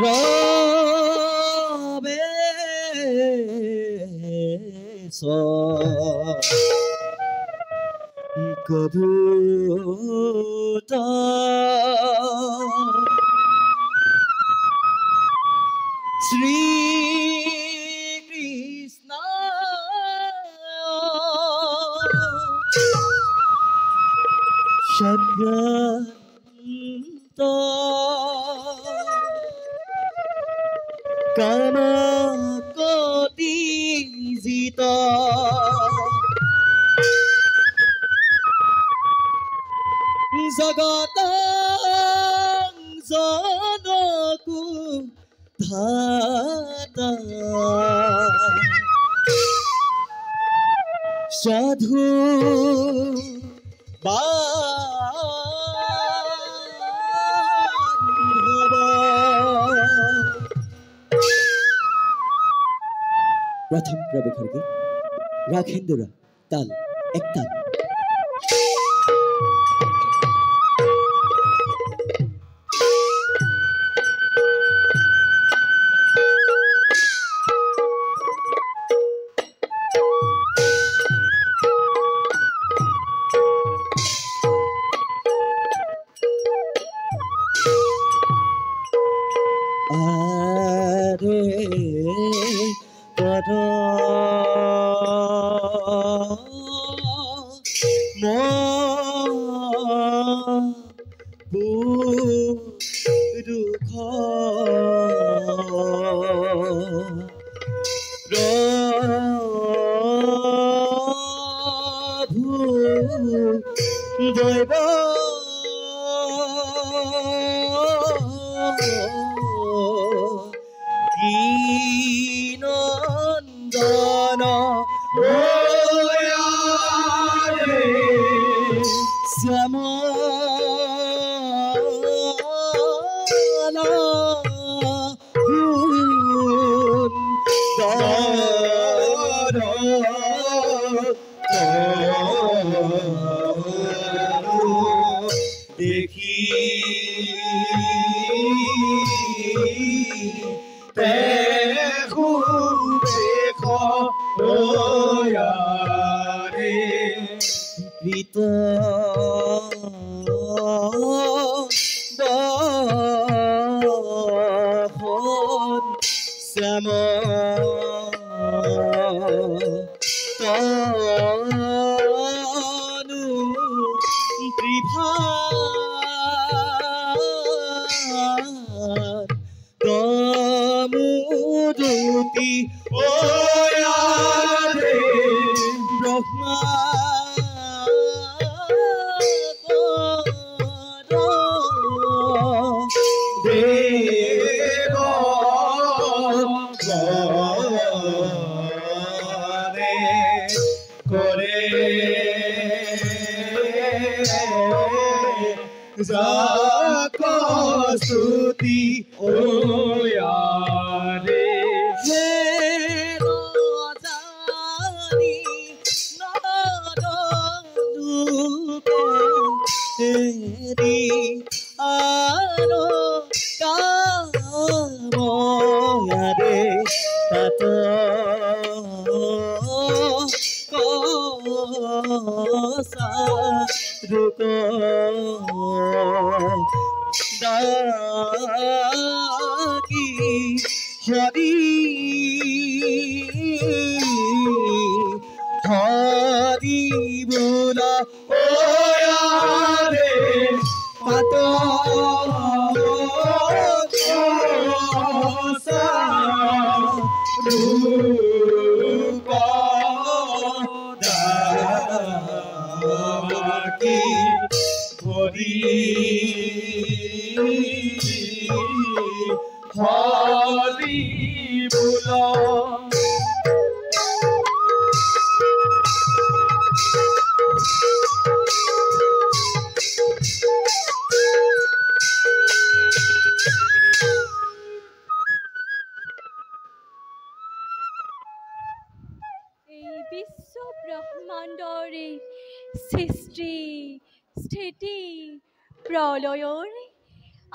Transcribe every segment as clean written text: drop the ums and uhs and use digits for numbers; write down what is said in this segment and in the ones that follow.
রবে কবুতা শ্রী কৃষ্ণ সগ্রান্ত কামকটি জিত জগত জনকু ধাতা সাধু প্রথম প্রবেশের গীত রাখেন্দুরা তাল এক তাল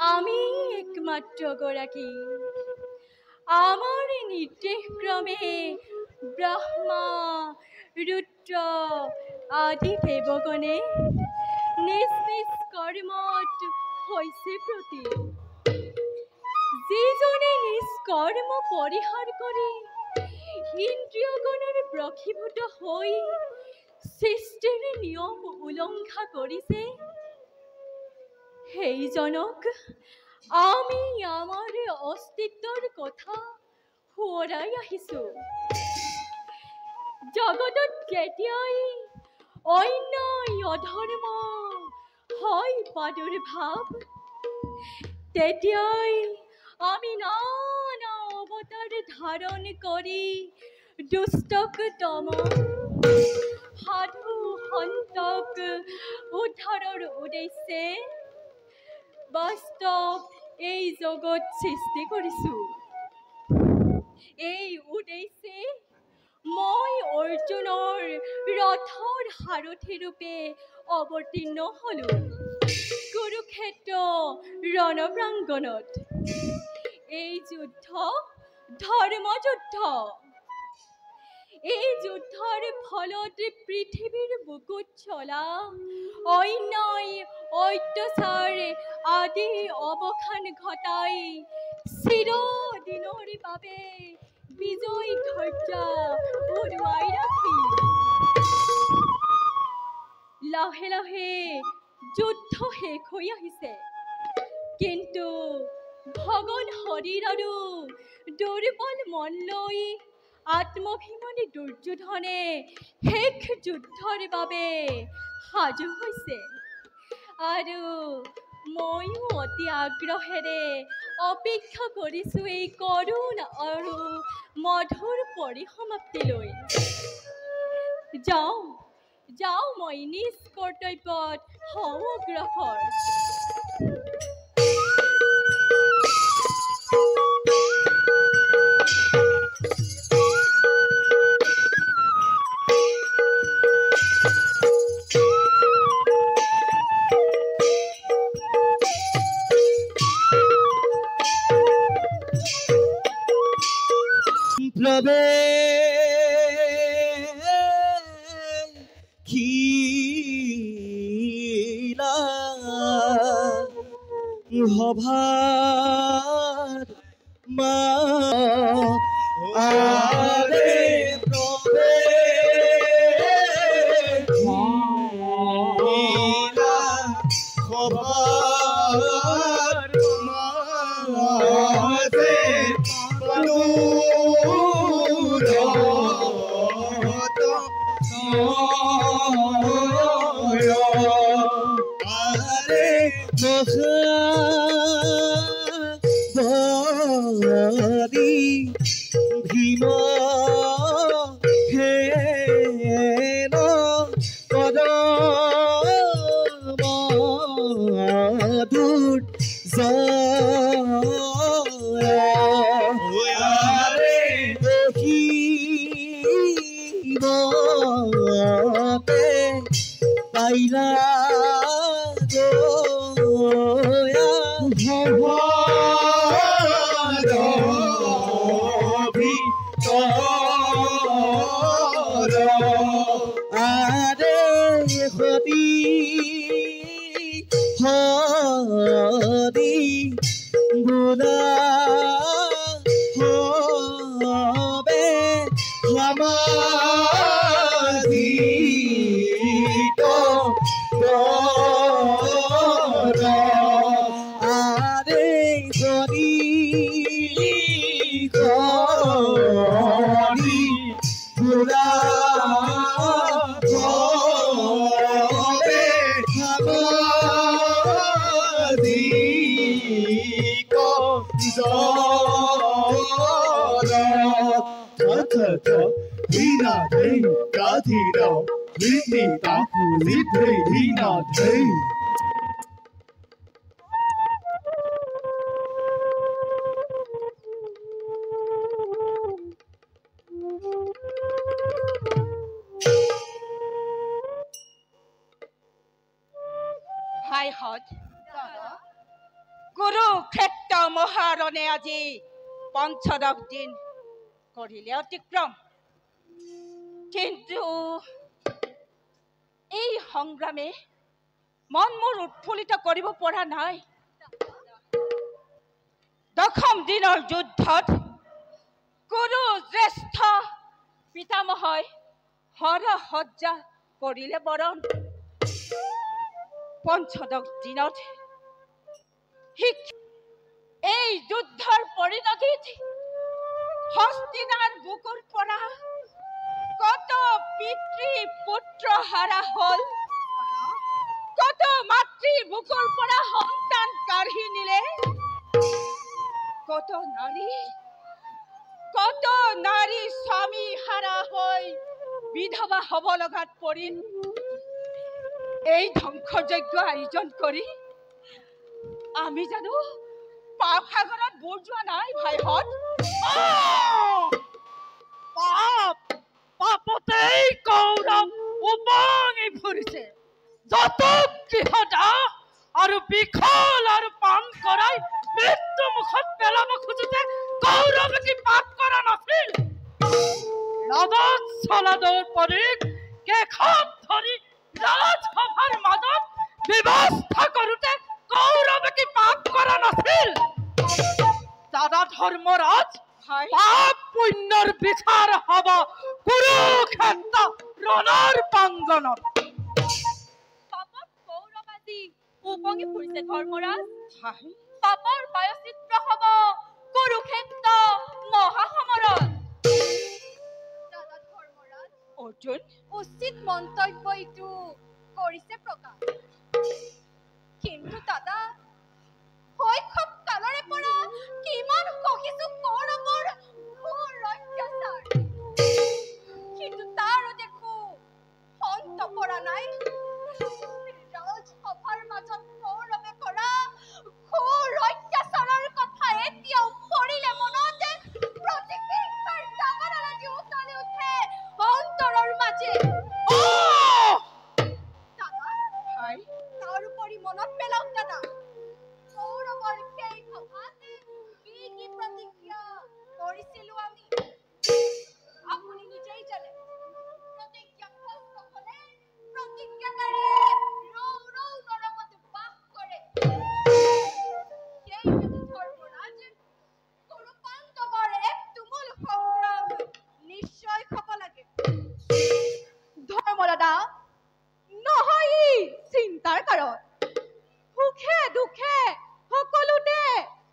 আমি একমাত্র গৰাকী আমাৰ নিৰ্দেশ ক্ৰমে ব্ৰহ্মা ৰুদ্ৰ আদি দেৱগণে নিজ নিজ কৰ্মত হৈছে প্ৰতি যিজনে নিজ কৰ্ম পৰিহাৰ কৰি ইন্দ্ৰিয়গণৰ ব্ৰখীভূত হৈ সৃষ্টিৰ নিয়ম উলংঘা কৰিছে সেইজনক আমি আমাৰ অস্তিত্বৰ কথা সোঁৱৰাই আহিছো জগতত কেতিয়াই অন্যায় অধৰ্ম হয় প্ৰাদুৰ্ভাৱ তেতিয়াই আমি নানা অৱতাৰ ধাৰণ কৰি দুষ্টক দমন সাধু সন্তক উদ্ধাৰৰ উদ্দেশ্যে বাস্তৱ এই জগত সৃষ্টি কৰিছো এই উদ্দেশ্যে মই অৰ্জুনৰ ৰথৰ সাৰথি ৰূপে অৱতীৰ্ণ হলো কুৰুক্ষেত্ৰ ৰণপ্ৰাংগণত এই যুদ্ধ ধৰ্মযুদ্ধ এই যুদ্ধৰ ফলত পৃথিৱীৰ বুকুত চলা অন্যায় অত্যাচাৰ আদি অৱসান ঘটাই চিৰদিনৰ বাবে বিজয় ধ্বজা উৰুৱাই ৰাখি লাহে লাহে যুদ্ধ শেষ হৈ আহিছে কিন্তু ভগন শৰীৰ আৰু দুৰ্বল মন লৈ আত্মভিমানী দুৰ্যোধনে শেষ যুদ্ধৰ বাবে সাজু হৈছে আৰু ময়ো অতি আগ্ৰহেৰে অপেক্ষা কৰিছো এই কৰুণ আৰু মধুৰ পৰিসমাপ্তিলৈ যাওঁ মই নিজ কৰ্তব্যত হওঁ অগ্ৰসৰ প্রবে খিলা হভার মা আরে প্রবে খিলা হভার মাঝে ভীম হে মধুর পাইলা আরে হরি হরি গুলা হবে সমাধিত আরে হরি হরি গুলা ভাইহঁত কুৰুক্ষেত্ৰ মহাৰণে আজি পঞ্চদশ দিন কৰিলে অতিক্ৰম, কিন্তু এই সংগ্ৰামে মন মোৰ উৎফুল্লিত কৰিব পৰা নাই। দশম দিনৰ যুদ্ধত কুৰু জ্যেষ্ঠ পিতামহই হৰসজ্জা কৰিলে বৰণ। পঞ্চদশ দিনত এই যুদ্ধৰ পৰিণতিত হস্তিনাৰ বুকুৰ পৰা কত পিতৃ পুত্ৰ হাৰা হল, কত মাতৃ বুকুৰ পৰা সন্তান কাঢ়ি নিলে, কত নাৰী স্বামী হাৰা হৈ বিধৱা হব লগাত পৰিল। এই ধ্বংসযজ্ঞ আয়োজন কৰি আমি জানো পাপ সাগৰত বুৰ যোৱা নাই ভাইহঁত? পাপতেই কৌৰৱ উপঙি ফুৰিছে। যত গৃহদা আৰু বিখল আৰু পান কৰাই মৃত্যু মুখত পেলাব খোজোতে কৌৰৱে কি পাপ কৰা নাছিল? ৰাজত চলাদৰ পৰি কেশত ধৰি ৰাজসভাৰ মাজত ব্যৱস্থা কৰোতে কৌৰৱে কি পাপ কৰা নাছিল? দাদা ধৰ্মৰাজ, পাপ পুণ্যৰ বিচাৰ হব কুৰুক্ষেত্ৰ ৰণৰ প্ৰাংগণত। পাপত কৌৰৱ আজি উপঙি ফুৰিছে ধৰ্মৰাজ। পাপৰ প্ৰায়শ্চিত্ত হব কুৰুক্ষেত্ৰ মহাসমৰত। দাদা ধৰ্মৰাজ, অৰ্জুন উচিত মন্তব্য এইটো কৰিছে প্ৰকাশ, কিন্তু দাদা শৈশৱ কালৰে পৰা কিমান সহিছো কৌৰৱৰ ঘোৰ অত্যাচাৰ, কিন্তু তাৰো দেখো অন্ত পৰা নাই। ৰাজসভাৰ মাজত কৌৰৱে কৰা ঘোৰ অত্যাচাৰৰ কথা এতিয়াও পৰিলে মনত প্ৰতিবিম্বৰ ডাঙৰ লাগি উতলি উঠে অন্তৰৰ মাজে। তাৰোপৰি মনত পেলাওক দাদা, কৌৰৱৰ সেই সভাত কি কি প্ৰতিজ্ঞা কৰিছিলো আমি আপুনি নিজেই জানে। প্ৰতিজ্ঞা ভংগ হলে প্ৰতিজ্ঞাকাৰীয়ে ৰৌ ৰৌ নৰকত বাস কৰে। সেই ধৰ্মৰাজ, কুৰু পাণ্ডৱৰ এক তুমুল সংগ্ৰাম নিশ্চয় হব লাগে। ধৰ্মদাদা নহয় চিন্তাৰ কাৰণ, সুখে দুখে সকলোতে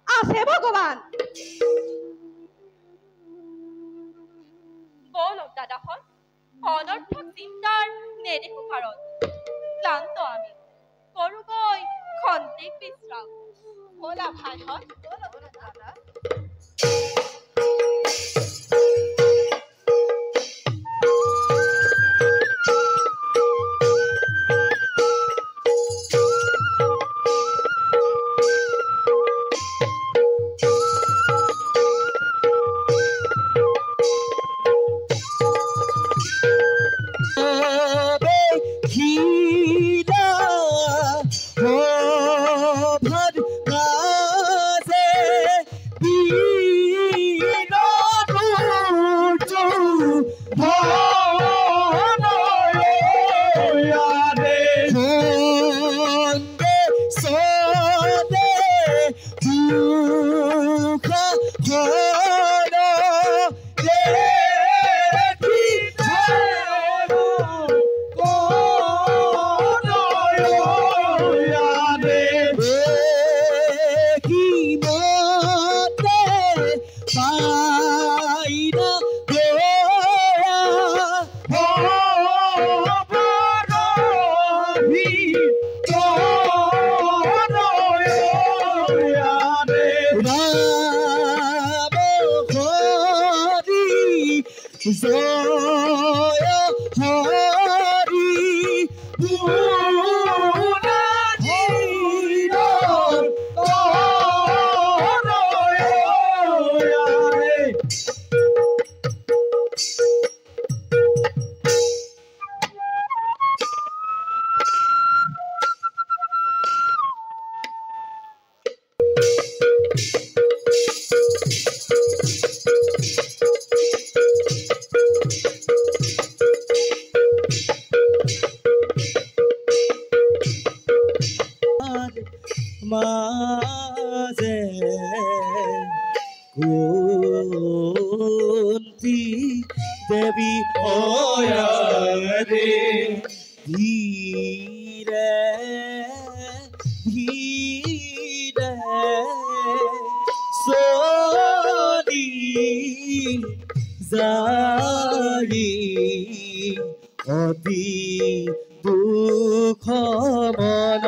আছে ভগৱান। বলক দাদাখন, অনৰ্থক চিন্তাৰ নেদেখো কাৰণ। ক্লান্ত আমি, কৰোগৈ খন্তেক বিশ্ৰাম। বলা ভাইহঁত। দাদা দেবী ওয়ারে ধীরে ধীরে সরি যাই অতি দুঃখ মন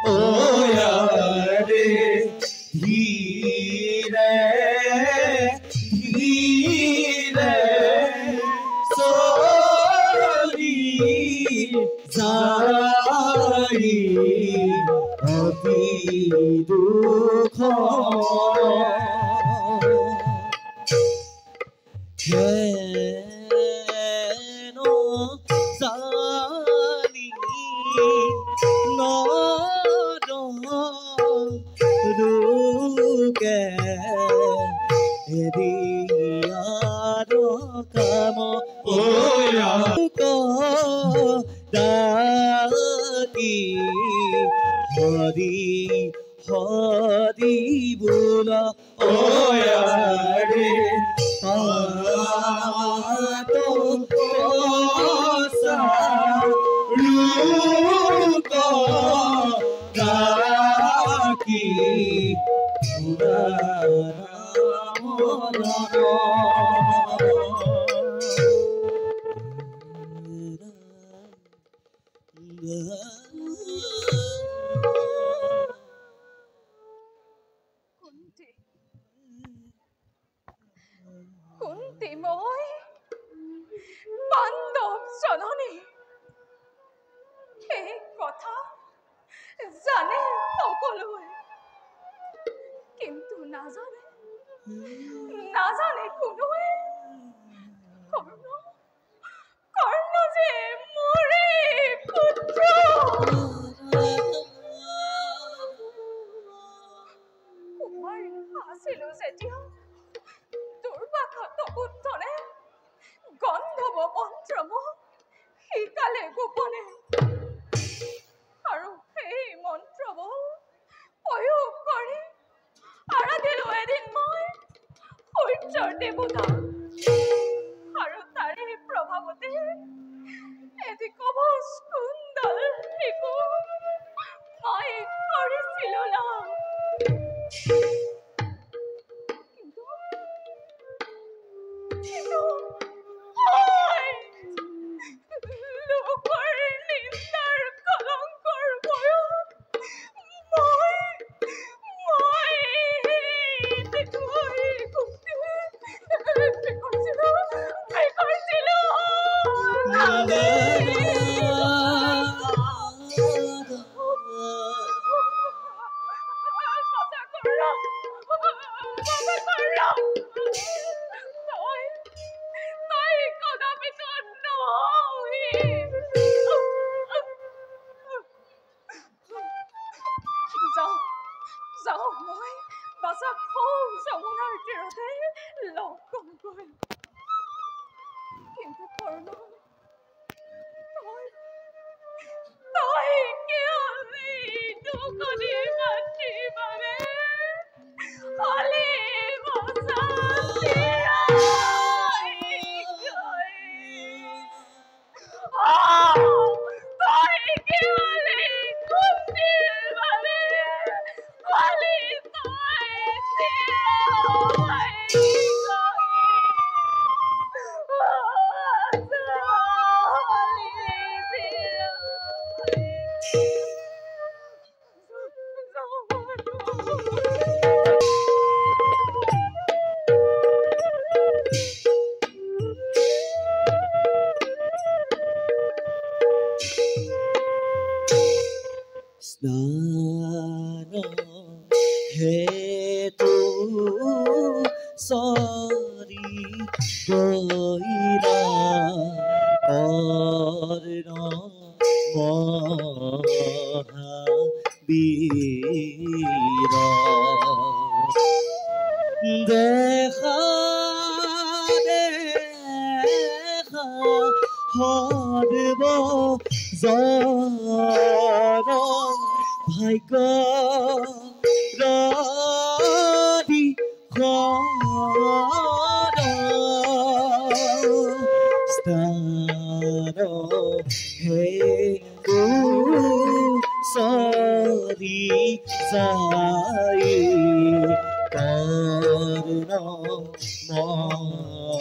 ওয়ারে ধীরে ধীরে সরি যাই অতি দুঃখ কেন জানি নরকে এদিয়ার কাম ডাকি হরি হরি বল ওয়ারে পাতো রূপ ডাকি কুন্তি মই বান্ধব জননী এই কথা জানে সকলোৱে কিন্তু নাজানে কোনোৱে কৰ্ণ যে মোৰে পুত্ৰ কুমাৰী আছিলো যেতিয়া দুৰ্বাসা তপোত্তৰে গন্ধৰ্ব মন্ত্ৰমুখ শিকালে গোপনে আৰু সেই মন্ত্ৰবোৰ প্ৰয়োগ কৰি আৰাধিলো এদিন মই সূৰ্যৰ দেৱতা আৰু তাৰে প্ৰভাৱতে এটি কবচ কুণ্ডল শিকো মই কৰিছিলো লাভ কিন্তু লোকৰ নিন্দাৰ কলংকৰ বয়স মই যাওঁ মই বাছক যমুনাৰ তীৰতে লগ কমগৈ কিন্তু কৰ্ণ তই কিয় দুখনি মাতৃ বাবে হলি বচা তই কিয় কুন্তিৰ বাবে হলি স্নান হেতু সরি গইরা কর্ণ মহাবীর দেখা দেখা হরব জন ভাগ্য রাধি তার হে সরি যাই কর্ণ মহাবীরা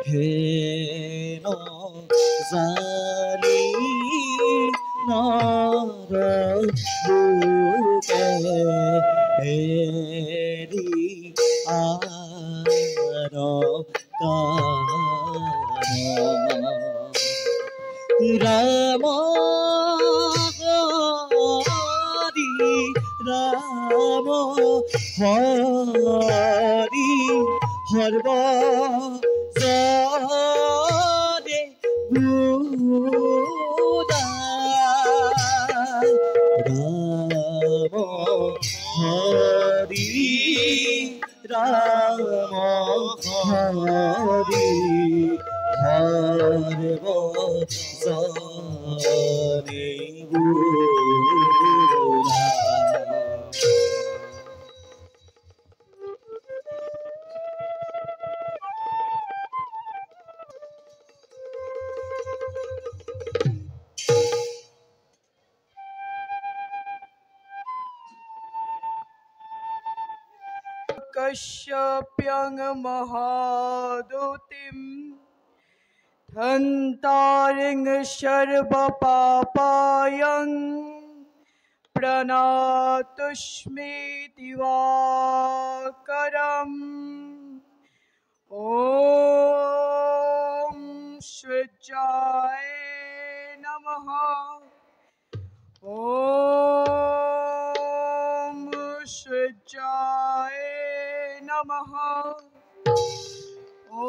হেন জানি নরূপে এরি আর রাম হরি রাম হরি হরব জরে বুদা রাম হরি রাম হরি হরব জরে বুদা कश्यप्यं महादुतिं धन्तारिं सर्वपापायं प्रणतोऽस्मि दिवाकरम् ॐ सूर्याय नमः ॐ सूर्याय नमः ॐ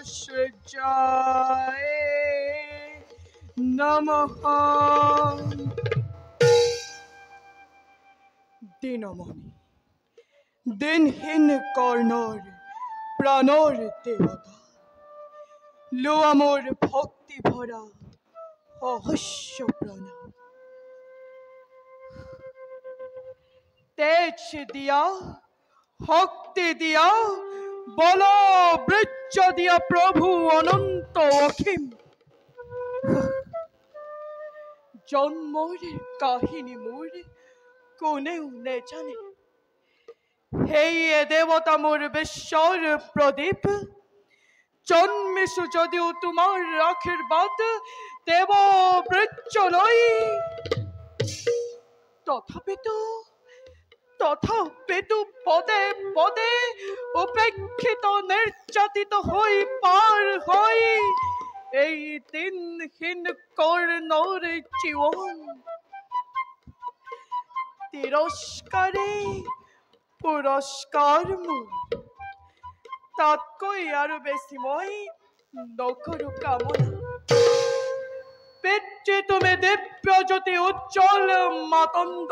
सूर्याय नमः দিনমণি দিনহীন কর্ণর প্রাণর দেবতা লোয়া মোর ভক্তি ভরা অহস্য প্রণাম তেজ দিয়া শক্তি দিয়া বল বৃক্ষ দিয়া প্রভু অনন্ত অসীম জন্মর কাহিনী মোর কোনেও নেজানে হেয়ে দেবতা মোর বেশ্বর প্রদীপ জন্মিছু যদিও তোমার আশীর্বাদ দেব বৃক্ষ লই তথাপিতো পদে পদে উপেক্ষিত নির্যাতিত হই পার হই এই দিনহীন কর্ণর জীবন তিরস্কারে পুরস্কার মোর তাতকৈ আৰু বেছি মই নকৰো কামনা পিতৃ তুমি দিব্য জ্যোতি উজ্জ্বল মাতণ্ড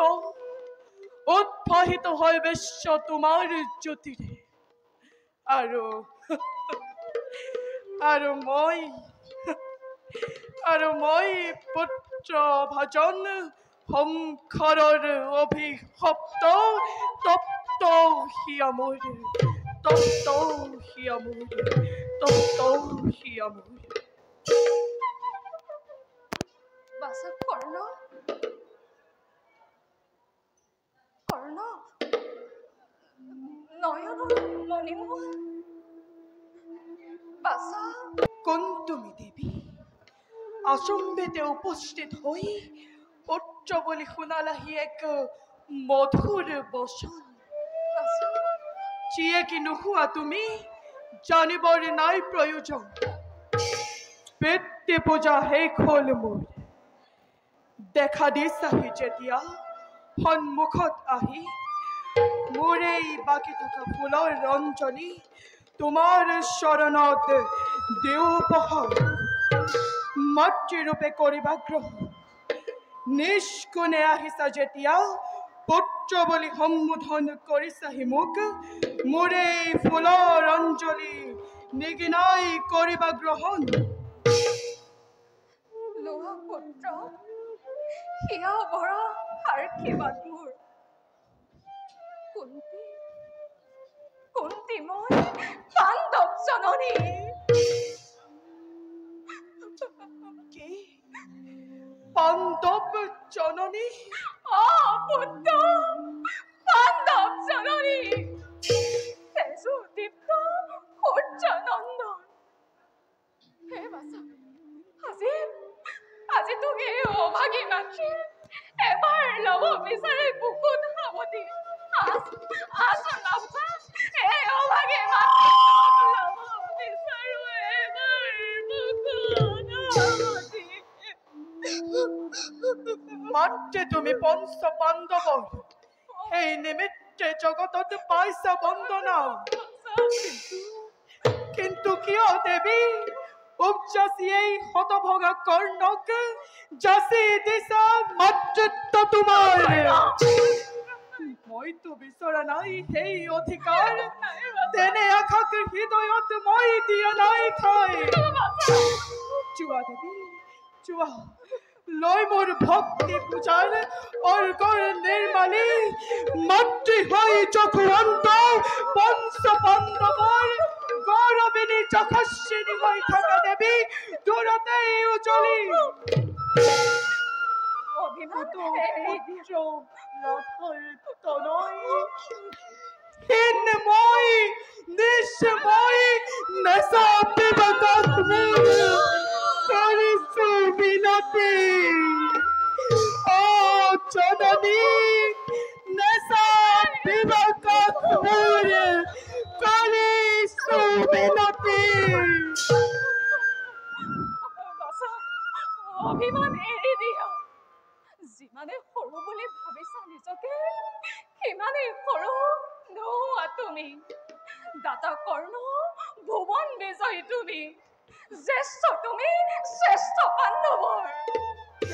উদ্ভাসিত হয় বিশ্ব তোমাৰ জ্যোতিৰে আৰু মই পুত্ৰ ভাজন সংসাৰৰ অভিশপ্ত তপ্ত হিয়া মোৰ তপ্ত হিয়া মোৰ তপ্ত হিয়া মোৰ বাসা কৰ্ণ কৰ্ণ নয়ন মণিম বাসা কোন তুমি দেবী আচম্বিতে উপস্থিত হই পুত্ৰ বুলি শুনালাহি এক মধুৰ বচন যিয়ে কি নোহোৱা তুমি জানিবৰ নাই প্ৰয়োজন পিতৃ পূজা শেষ হ'ল মোৰ দেখা দিছাহি যেতিয়া সন্মুখত আহি মোৰ এই বাকী থকা ফুলৰ ৰঞ্জনী তোমাৰ চৰণত দেও উপহাৰ মাতৃৰূপে কৰিবা গ্ৰহণ নিষ্কুণে আহিছা যেতিয়া পুত্ৰ বুলি সম্বোধন কৰিছাহি মোক মোৰ এই ফুলৰ অঞ্জলি নিগিনাই কৰিবা গ্ৰহণ লোৱা পুত্ৰ হিয়া বৰ আশীৰ্বাদ মোৰ জননী কি পাণ্ডব জননী? পুত্ৰ পাণ্ডব জননী তেজোদীপ্ত সূৰ্যনন্দন হে বাছা আজি আজি তোক এই অভাগী মাতৃ এবাৰ ল'ব বিচাৰি বুকুত সাৱটি আচোন বাছা এই অভাগী মাতৃ ল'ব বিচাৰো এবাৰ বুকুত সাৱটি মাত্ৰে তুমি পঞ্চ পাণ্ডৱৰ এই নিমিত্তে জগতত পাইছা বন্দনা। কিন্তু কিয় দেৱী উপজাচি এই হতভগা কৰ্ণক যাচি দিছা মাতৃত্ব তোমাৰ? মইতো বিচৰা নাই সেই অধিকাৰ, তেনে আশাক হৃদয়ত মই দিয়া নাই ঠাই। চোৱা দেৱী চোৱা, লৈ মোৰ ভক্তি পূজাৰ অৰ্গৰ নিৰ্মালী মাতৃ হৈ চকুৰন্ত পঞ্চ পাণ্ডৱৰ গৌৰৱিনী যশস্বিনী হৈ থকা দেৱী দূৰতেই উজলি। হিনময় নিশ্চয় নেচাপিব কাশ্মীৰ কৰিছো বিনতি। ও জননী নেচাপিব কাশ্মীৰ কৰিছো বিনতি। অভিমান এৰি দিয়া। যিমানে সৰু বুলি ভাবিছা নিজকে সিমানেই সৰু নোহোৱা তুমি। দাতা কৰ্ণ ভুৱন বিজয়ী তুমি, জ্যেষ্ঠ তুমি শ্ৰেষ্ঠ পাণ্ডৱৰ।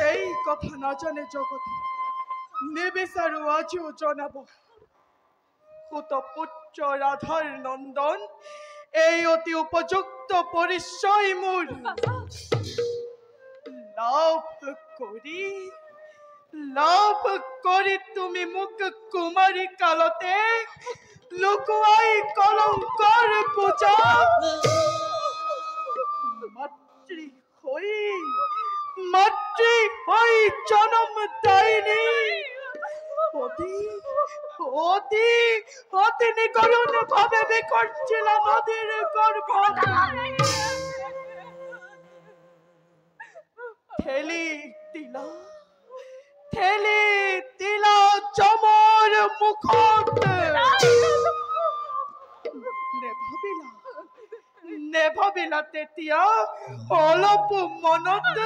এই কথা নাজানে জগতে, নিবিচাৰো আজিও জনাব। সুত পুত্ৰ ৰাধাৰ নন্দন এই অতি উপযুক্ত পৰিচয় মোৰ। লাভ কৰি তুমি মোক কুমাৰী কালতে লুকুৱাই কলংকৰ পূজা মাতৃ হৈ জনম দায়িনী অতি নিকৰণ ভাৱে বিকৰ্ষিলা নদীৰ গৰ্ভত ঠেলি দিলা যমৰ মুখত। নেভাবিলা তেতিয়া অলপ মনত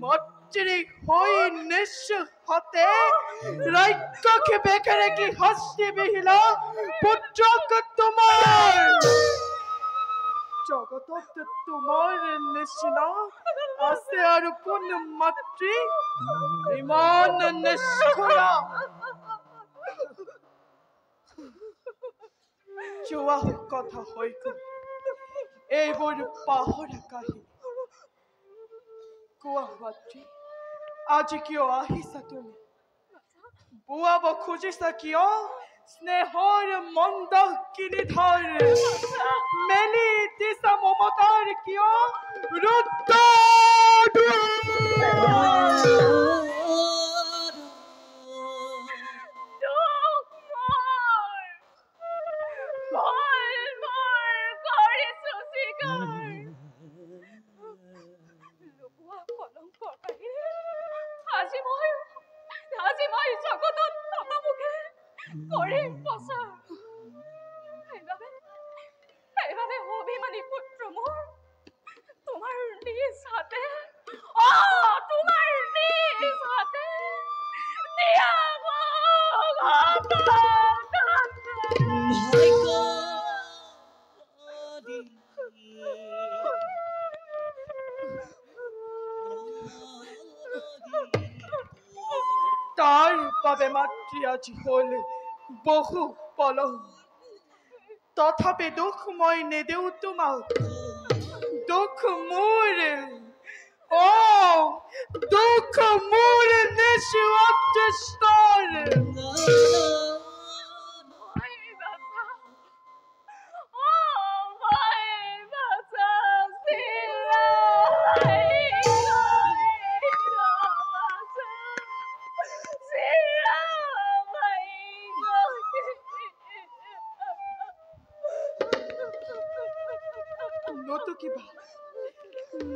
মাতৃ হৈ নিঃহতে ৰাক্ষস বেকেৰে কি শাস্তি বিহিলা পুত্ৰক তোমাৰ। জগতত তোমাৰ নিচিনা আছে আৰু কোন মাতৃ ইমান নিষ্ঠুৰা? যোৱা কথা হৈ গ'ল, এইবোৰ পাহৰা কাহিনী। কোৱা মাতৃ, আজি কিয় আহিছা তুমি? বোৱাব খুজিছা কিয় স্নেহৰ মন্দকিনী ধাৰ? মেলি দিছা মমতাৰ কিয় ৰুদ্ৰ আজি মই জগতত নতমুখে কৰিম প্ৰচাৰ। সেইবাবে অভিমানী পুত্ৰ মোৰ তোমাৰ নিজ হাতে দিয়া তাৰ বাবে মাতৃ আজি হল বহু পলম। তথাপি দুখ মই নিদিওঁ তোমাক, দুখ মোৰ দুখ মোৰ নিশু অদৃষ্টৰ।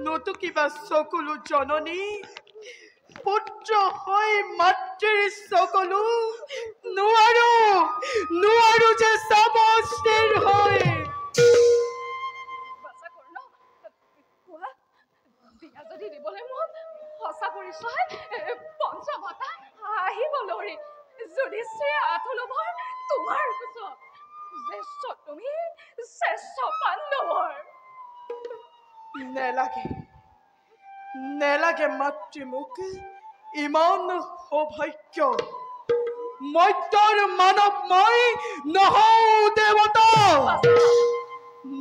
নতুকিবা সকলো জননী পুত্ৰ হৈ মাতৃৰ সকলো নোৱাৰো যে চাব স্থিৰ হয়। বাছা কৰ্ণ, কোৱা বিয়া যদি দিবলৈ মন সঁচা পৰিচয় পঞ্চভতা আহিব লৰি যুধিষ্ঠিৰ আঠুলভৰ তোমাৰ কোচত জ্যেষ্ঠ তুমি শ্ৰেষ্ঠ পাণ্ডৱৰ। নেলাগে মাতৃ মোক ইমান সৌভাগ্য। মৰ্ত্যৰ মানৱ মই নহওঁ দেৱতা।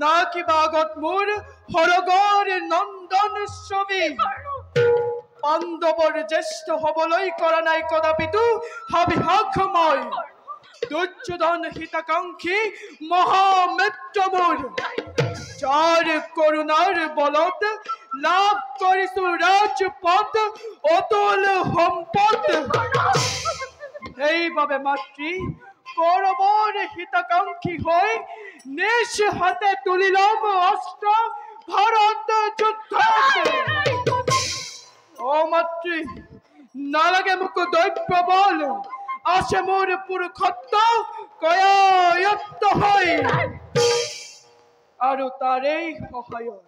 না কিবা আগত মোৰ সৰগৰ নন্দন ছবি। পাণ্ডৱৰ জ্যেষ্ঠ হবলৈ কৰা নাই কদাপিতো হাবিহাস মই। দুৰ্যোধন হিতাকাংক্ষী মহামিত্ৰ মোৰ। যাৰ কৰুণাৰ বলত লাভ কৰিছো ৰাজপদ অতুল সম্পদ। সেইবাবে মাতৃ কৌৰৱৰ হিতাকাংক্ষী হৈ নিজ হাতে তুলি ল'ম অস্ত্ৰ ভাৰত যুদ্ধত। অ মাতৃ নালাগে মোক দৈব্য বল, আছে মোৰ পুৰুষত্ব কয়ায়ত্ত হৈ। আৰু তাৰেই সহায়ত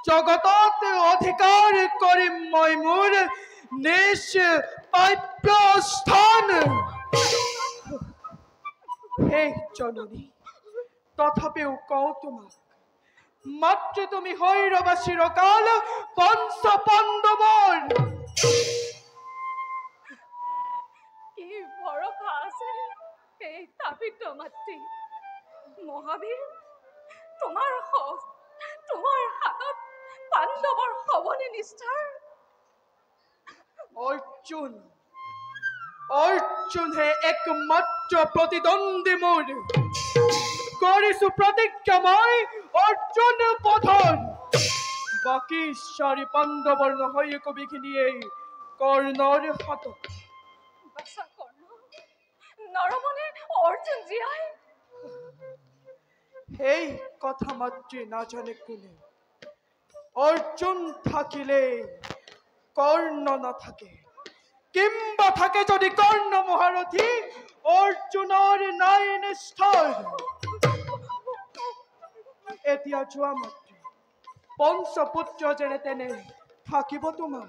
জগতত অধিকাৰ কৰিম মই মোৰ নিজ প্ৰাপ্য স্থান। হে জননী, তথাপিও কওঁ তোমাক মাতৃ তুমি হৈ ৰবা চিৰকাল পঞ্চ পাণ্ডৱৰ। কি ভৰসা আছে এই তাপিত মাতৃ মহাবীৰ তোমাৰ হাতত পাণ্ডৱৰ সবনী নিষ্ঠাৰ। অৰ্জুনহে একমাত্ৰ প্ৰতিদ্বন্দ্বী মোৰ। কৰিছো প্ৰতিজ্ঞা মই অৰ্জুন পথৰ। বাকী চাৰি পাণ্ডৱৰ নহয় কবিখিনিয়েই কৰ্ণৰ হাতত। বাছা কৰ্ণ, নৰমনে অৰ্জুন জীয়াই। সেই কথা মাতৃ নাজানে কোনে। অৰ্জুন থাকিলে কৰ্ণ নাথাকে, কিম্বা থাকে যদি কৰ্ণ মহাৰথী অৰ্জুনৰ নাই নিষ্ঠাৰ। এতিয়া যোৱা মাতৃ পঞ্চপুত্ৰ যেনে তেনে থাকিব তোমাৰ।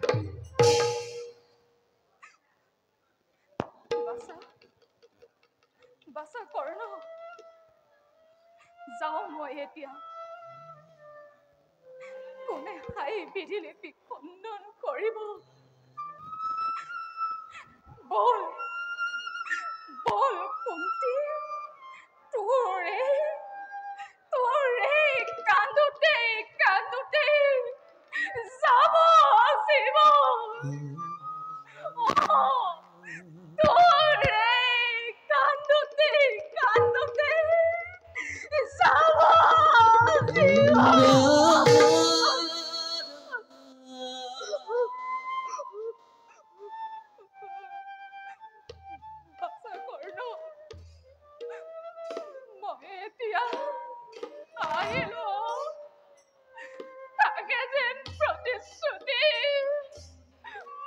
বাছা কৰ্ণ, যাওঁ মই এতিয়া। কোনে হাই বিধি লিপি খণ্ডন কৰিব। বল কুন্তি, তোৰে কান্দোতে যাব জীৱন। তোৰে কান্দোতে যাব জীৱন। বাছা কৰ্ণ, মই এতিয়া আহিলো। তাকে যেন প্ৰতিশ্ৰুতি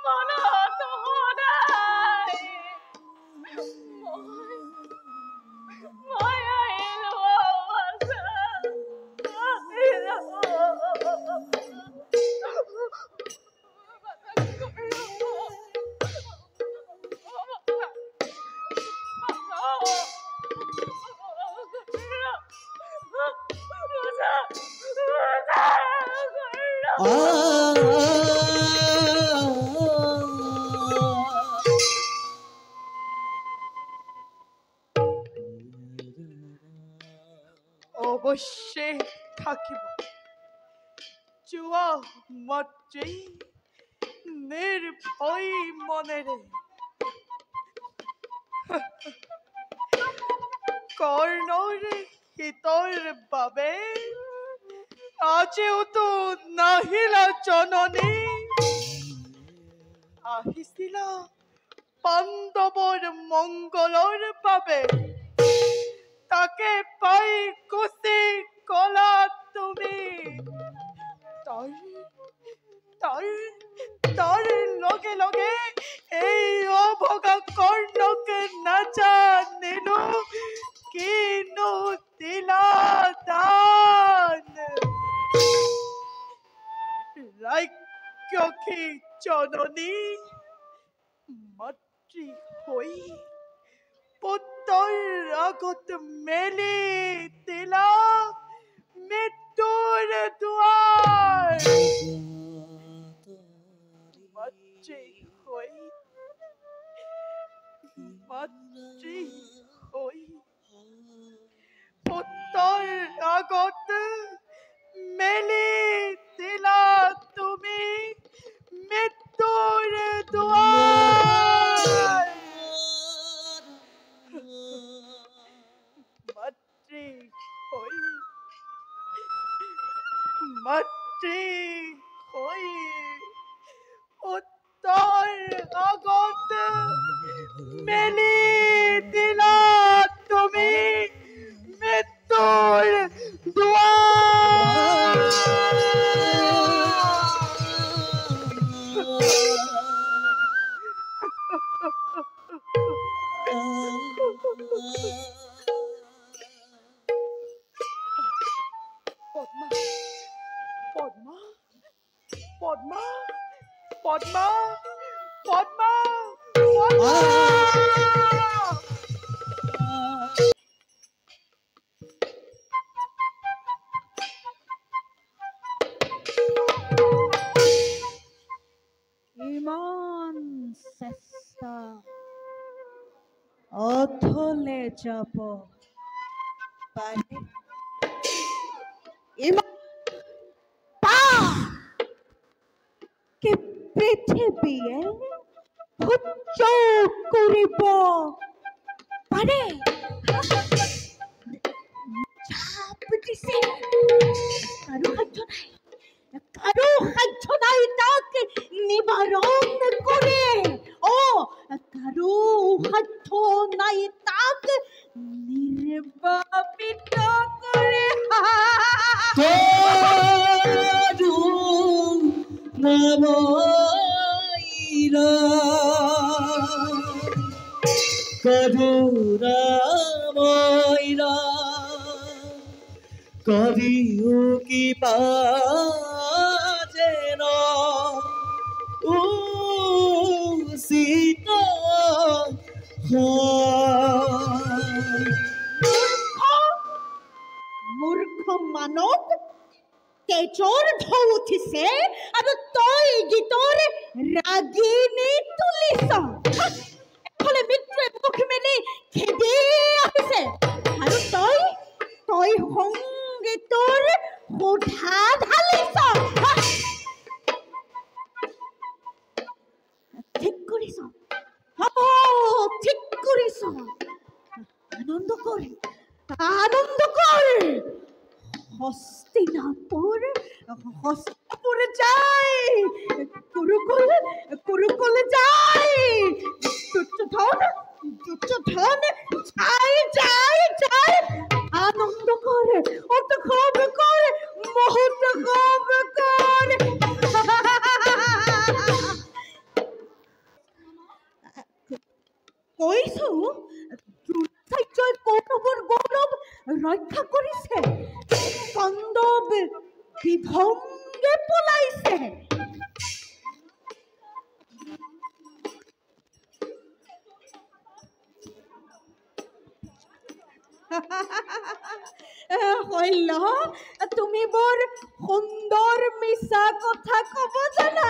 মনত সদায়। মই আহিলো বাছা, আহিলো। অৱশ্যে থাকিব। যোৱা মাতৃ নিৰ্ভয় মনেৰে। কৰ্ণৰ হিতৰ বাবে আজিওতো নাহিলা জননী। আহিছিলা পাণ্ডৱৰ মংগলৰ বাবে। তাকে পাই কুচি কলাত তুমি তাৰ লগে লগে এই অভগা কৰ্ণকে নাজানিলো কিনো দিলা দান ৰাক্ষসী জননী মাতৃ হৈ পুত্ৰৰ আগত মেলি দিলা মৃত্যুৰ দুৱাৰ মাতৃ হৈ পুত্ৰৰ আগত মেলি দিলা তুমি মৃত্যুৰ দুৱাৰ মাতৃ হৈ পুত্ৰৰ আগত মেলি দিলা তুমি মৃত্যুৰ দুৱাৰ পদ্মা পদ্মা পদ্মা পদ্মা ইমান চেষ্টা অথলে যাব পাৰে ইমান কি পৃথিৱীয়ে সহ্য কৰিব পাৰে চাপ দিছে কাৰো সাধ্য নাই তাক নিবাৰণ কৰে কাৰো সাধ্য নাই তাক নিৰ্বাপিত কৰে কৰুণাময়ৰা কৰিও কি যেন উচিত মূৰ্খ মানৱ তেজৰ ঢৌ উঠিছে আৰু তই গীতৰ ৰাগিনী তুলিছ এফালে মিত্ৰই মুখ মেলি খেদি আহিছে আৰু তই সংগীতৰ সোধা ঢালিছ ঠিক কৰিছ আনন্দ কৰ হস্তিনাপুৰ যায় কুৰুকুল যায় দুৰ্যোধন যায় আনন্দ কৰ উৎসৱ কৰ মহোৎসৱ কৰ কৈছো দ্ৰোণাচাৰ্যই কৌৰৱৰ গৌৰৱ ৰক্ষা কৰিছে পাণ্ডৱ বিভংগে পলাইছে শৈল তুমি বৰ সুন্দৰ মিছা কথা কব জানা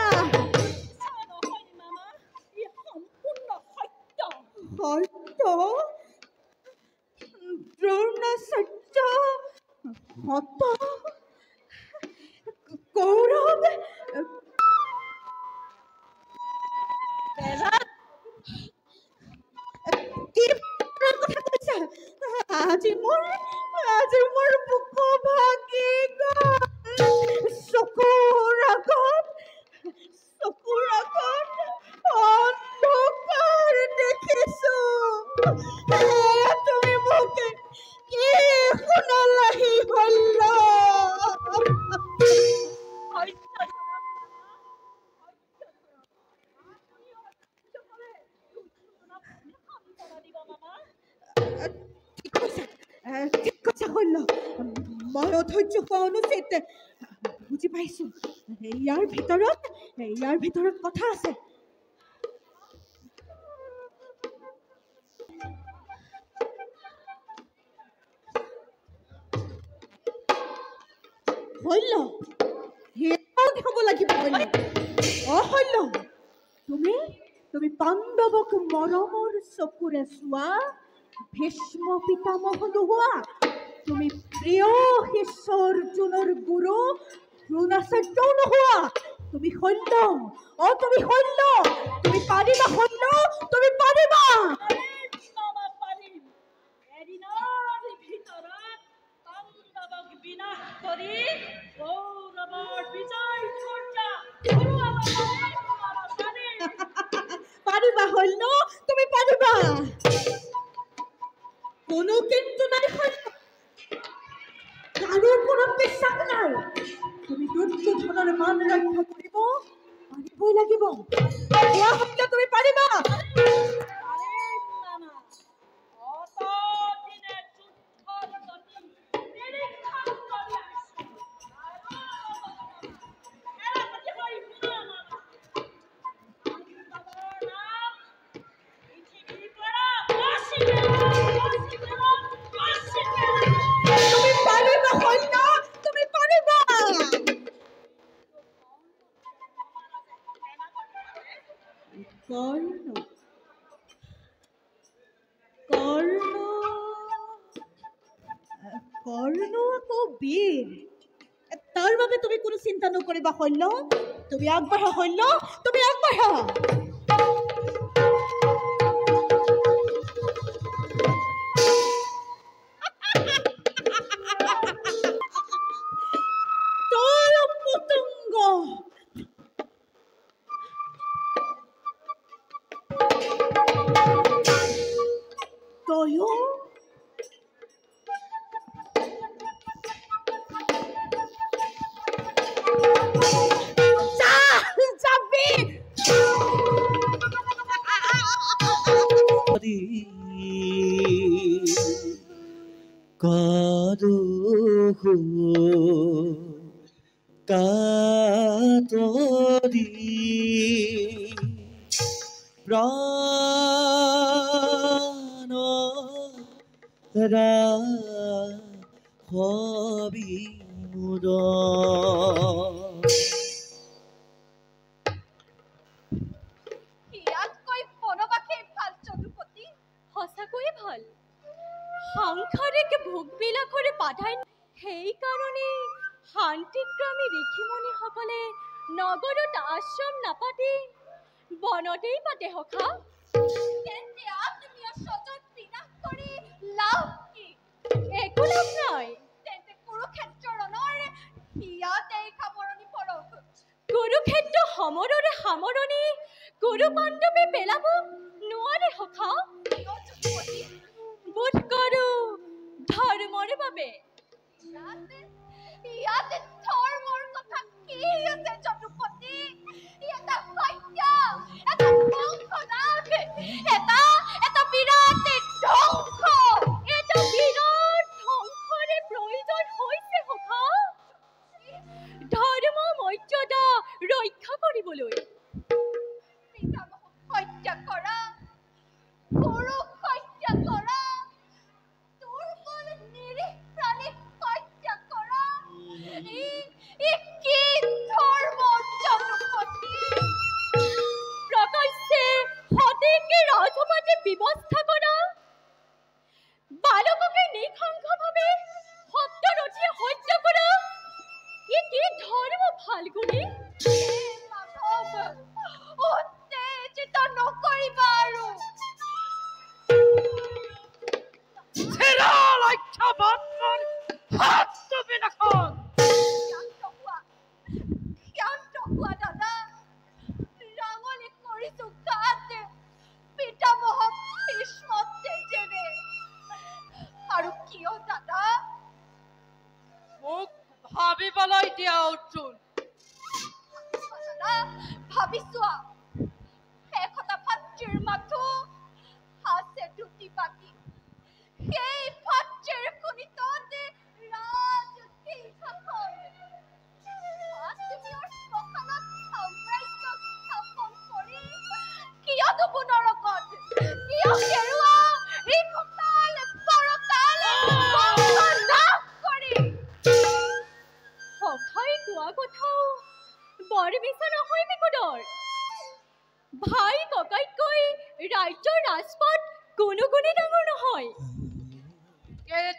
সত্য দ্ৰোণাচাৰ্য হত কৌৰৱ আজি মোৰ বুকু ভাগি গ'ল চকুৰ আগত অন্ধকাৰ দেখিছো তুমি মোক কি শুনালাহি হল্ল ঠিক কৈছে শৈল মই অধৈৰ্য হোৱা অনুচিত বুজি পাইছো ইয়াৰ ভিতৰত কথা আছে শৈল হ'ব লাগিব শৈল তুমি পাণ্ডৱক মৰমৰ চকুৰে চোৱা ভীষ্ম পিতামহ নোহোৱা তুমি প্ৰিয় শিষ্য অৰ্জুনৰ গুৰু দ্ৰোণাচাৰ্যও নোহোৱা তুমি শৈল তুমি পাৰিবা শৈল তুমি পাৰিবা বিনাশ কৰি কৌৰৱৰ বিজয় পাৰিবা শৈল তুমি পাৰিবা কোনো কিন্তু নাই শৈল কাৰো ওপৰত বিশ্বাস নাই তুমি দুৰ্যোধনৰ মান ৰক্ষা কৰিব পাৰিবই লাগিব তুমি পাৰিবা কৰ্ণ আকৌ বীৰ তাৰ বাবে তুমি কোনো চিন্তা নকৰিবা শৈল তুমি আগবাঢ়া শৈল তুমি আগবাঢ়া কাতৰি প্ৰাণ ৰাখবি মুদ ইয়াতকৈ বনবাসী ভাল যদুপতি সঁচাকৈয়ে ভাল সাংসাৰিক ভোগবিলাকৰে বাধাই সেইকাৰণে শান্তিক্ৰমী ঋষিমুনিসকলে নগৰত আশ্ৰম নাপাতি বনতেই পাতে সখা তেন্তে তুমি স্বজন বিনাশ কৰি লাভ কি একো লাভ নাই তেন্তে কুৰুক্ষেত্ৰ ৰণৰ ইয়াতেই সামৰণি পৰক কুৰুক্ষেত্ৰ সমৰৰে সামৰণি কুৰু পাণ্ডৱে পেলাব নোৱাৰে সখা বোধ কৰো ধৰ্মৰ বাবে ইয়াতে ধৰ্মৰ কথা কি আছে যদুপতি এটা সত্য এটা বংশনাশ এটা বিৰাট ধ্বংস এটা বিৰাট ধ্বংসৰে প্ৰয়োজন হৈছে সখা ধৰ্ম মৰ্যাদা ৰক্ষা কৰিবলৈ হত্যা কৰা পুৰুষ হত্যা কৰা দুৰ্বল নিৰীহ প্ৰাণী হত্যা কৰা কি ধৰ্ম যদুপতি প্ৰকাশ্যে সতীকে ৰাজপাটে ব্যৱস্থা কৰা বালককে নৃশংসভাৱে সত্যৰথীয়ে হত্যা কৰা কি ধৰ্ম ফাল্গুনী উত্তেজিত নকৰিবা আৰু শান্ত হোৱা দাদা ৰাঙলী কৰিছো গাতে পিতামহ ভীষ্ম তেজেৰে আৰু কিয় দাদা মোক ভাবিবলৈ দিয়া অৰ্জুন দাদা ভাবি চোৱা একতা ভাতৃৰ মাথো আছে দুটি বাকী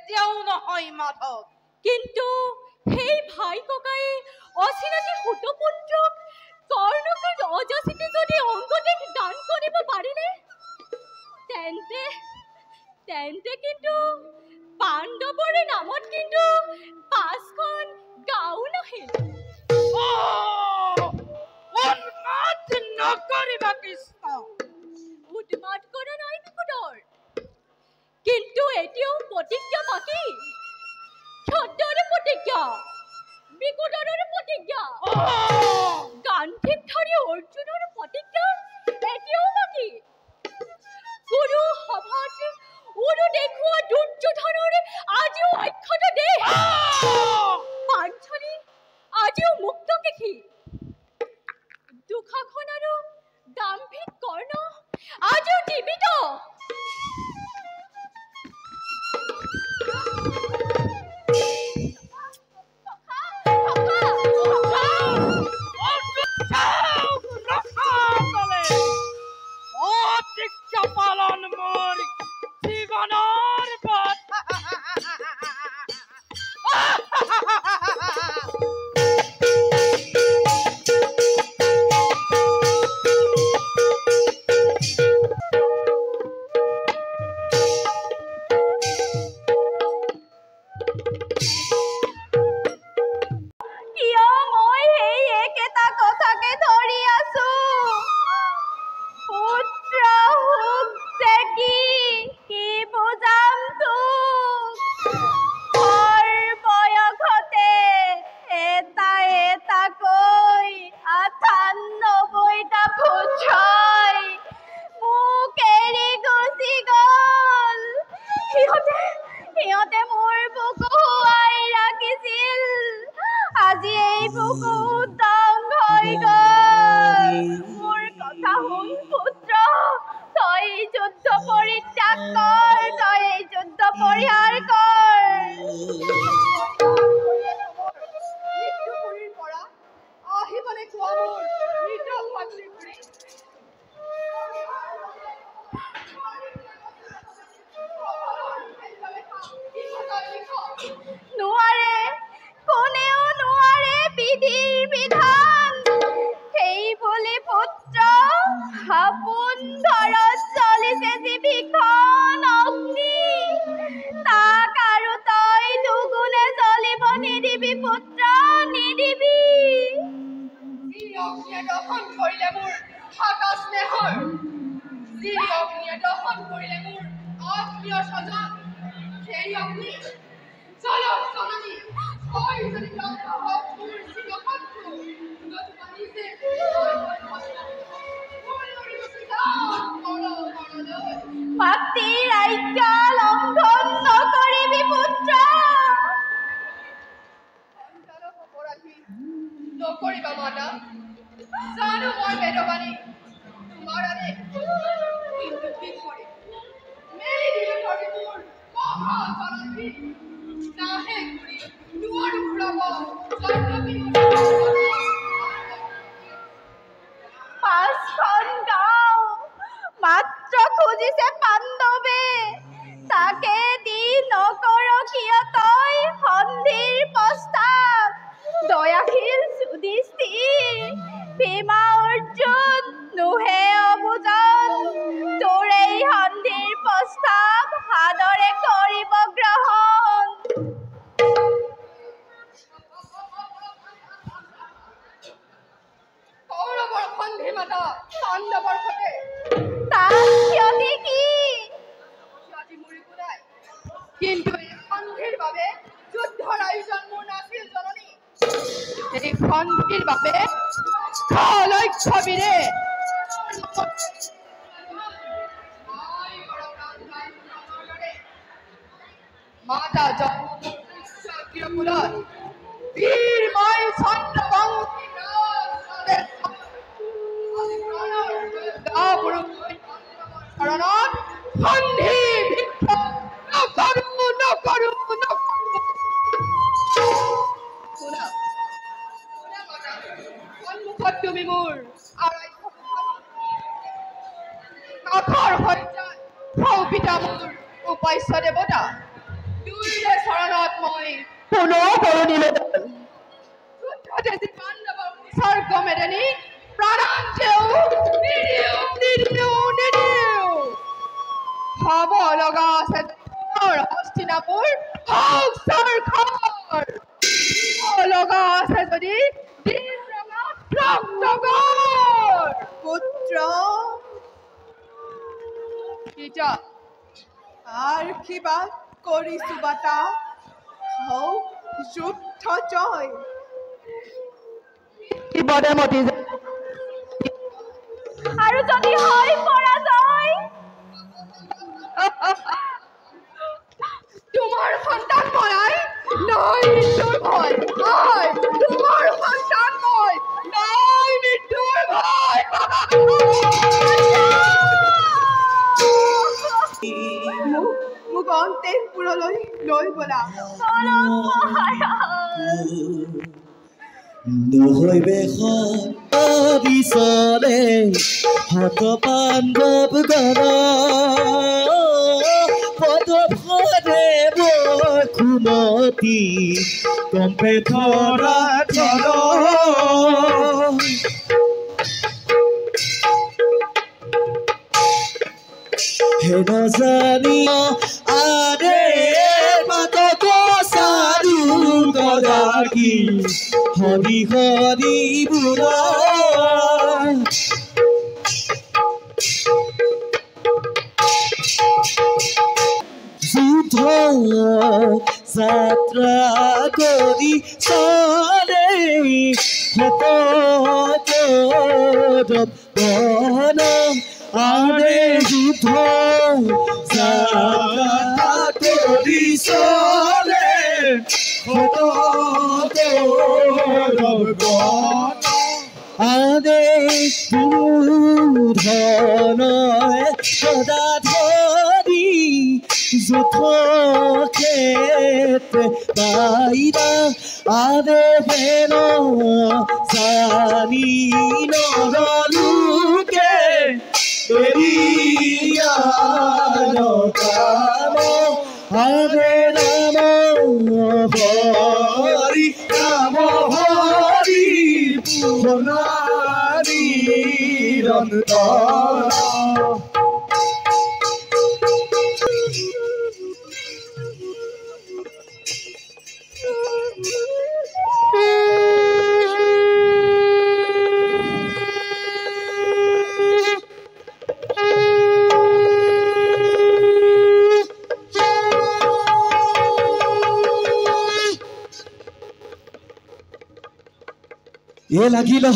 কেতিয়াও নহয় মাধৱ। কিন্তু সেই ভাই ককায়ে অচিনাকি সুতপুত্ৰক কৰ্ণকৰ অযাচিতে যদি অংগদেশ দান কৰিব পাৰিলে তেন্তে তেন্তে কিন্তু পাণ্ডৱৰে নামত কিন্তু 5খন গাঁও নাহিল। উন্মাদ নকৰিবা কৃষ্ণ। উন্মাদ কৰা নাই বিকুদৰ, কিন্তু এতিয়াও প্ৰতিজ্ঞা বাকী। ক্ষত্ৰৰ প্ৰতিজ্ঞা, বিকুদৰৰ প্ৰতিজ্ঞা, গান্ধীক ধৰি অৰ্জুনৰ প্ৰতিজ্ঞা এতিয়াও বাকী। গুৰু সভাত উৰু দেখুওৱা দুৰ্যোধনৰ আজিও অক্ষত দেহ, পাঞ্চলী আজিও মুক্ত কেশী, দুঃশাসন আৰু দাম্ভিক কৰ্ণ আজিও জীৱিত। পালন মোৰ জীৱনৰ পথ। কিন্তু এই সন্ধিৰ বাবে যুদ্ধৰ আয়োজন মোৰ নাছিল জননী। এই সন্ধিৰ বাবে লক্ষ্যবীৰে মাতা জন্মকুলত বীৰ মই চন্দ্ৰবংশী শৰণত সন্ধি নকৰো। সন্মুখত তুমি মোৰ কাঠৰ সজ্জাত পিতা মোৰ উপাস্য দেৱতা দুইৰে চৰণত মই পুনৰ বৰণিলে যুদ্ধতে পাণ্ডৱৰ স্বৰ্গ মেৰেনি প্ৰাণান্তেও নিদিও খাব লগা আছে হস্তিনাপুৰ সংসাৰ লগা আছে যদি পুত্ৰ কিটা আৰ কিবা কৰিছো বাতা হও যুদ্ধ জয় শিৱদেমতী আৰু যদি হয় পৰাজয় তোমাৰ সন্তান মই নাই মৃত্যুৰ ভয় তোমাৰ সন্তান মই নাই মৃত্যুৰ ভয় মোক অন্তেপুৰলৈ লৈ বলা নহয় বিচৰে হত পাণ্ডৱ গণ পদভৰে খুমতি কম্পে ধৰা ধৰ হে নজানি আৰে মাতক সাধু গৰাকী হৰি হৰি বুঢ়া যুদ্ধ যাত্ৰা কৰি চলে হত বন আৰে যুদ্ধ যাত্ৰা কৰি চলে হত আৰে ধনয় সদা ধৰি যুদ্ধ ক্ষেত্রে পাইবা আরে হেন জানি নরলুকে কাম আরে রাম হরি রাম হরি পুনারি রন্তর এ লাগিল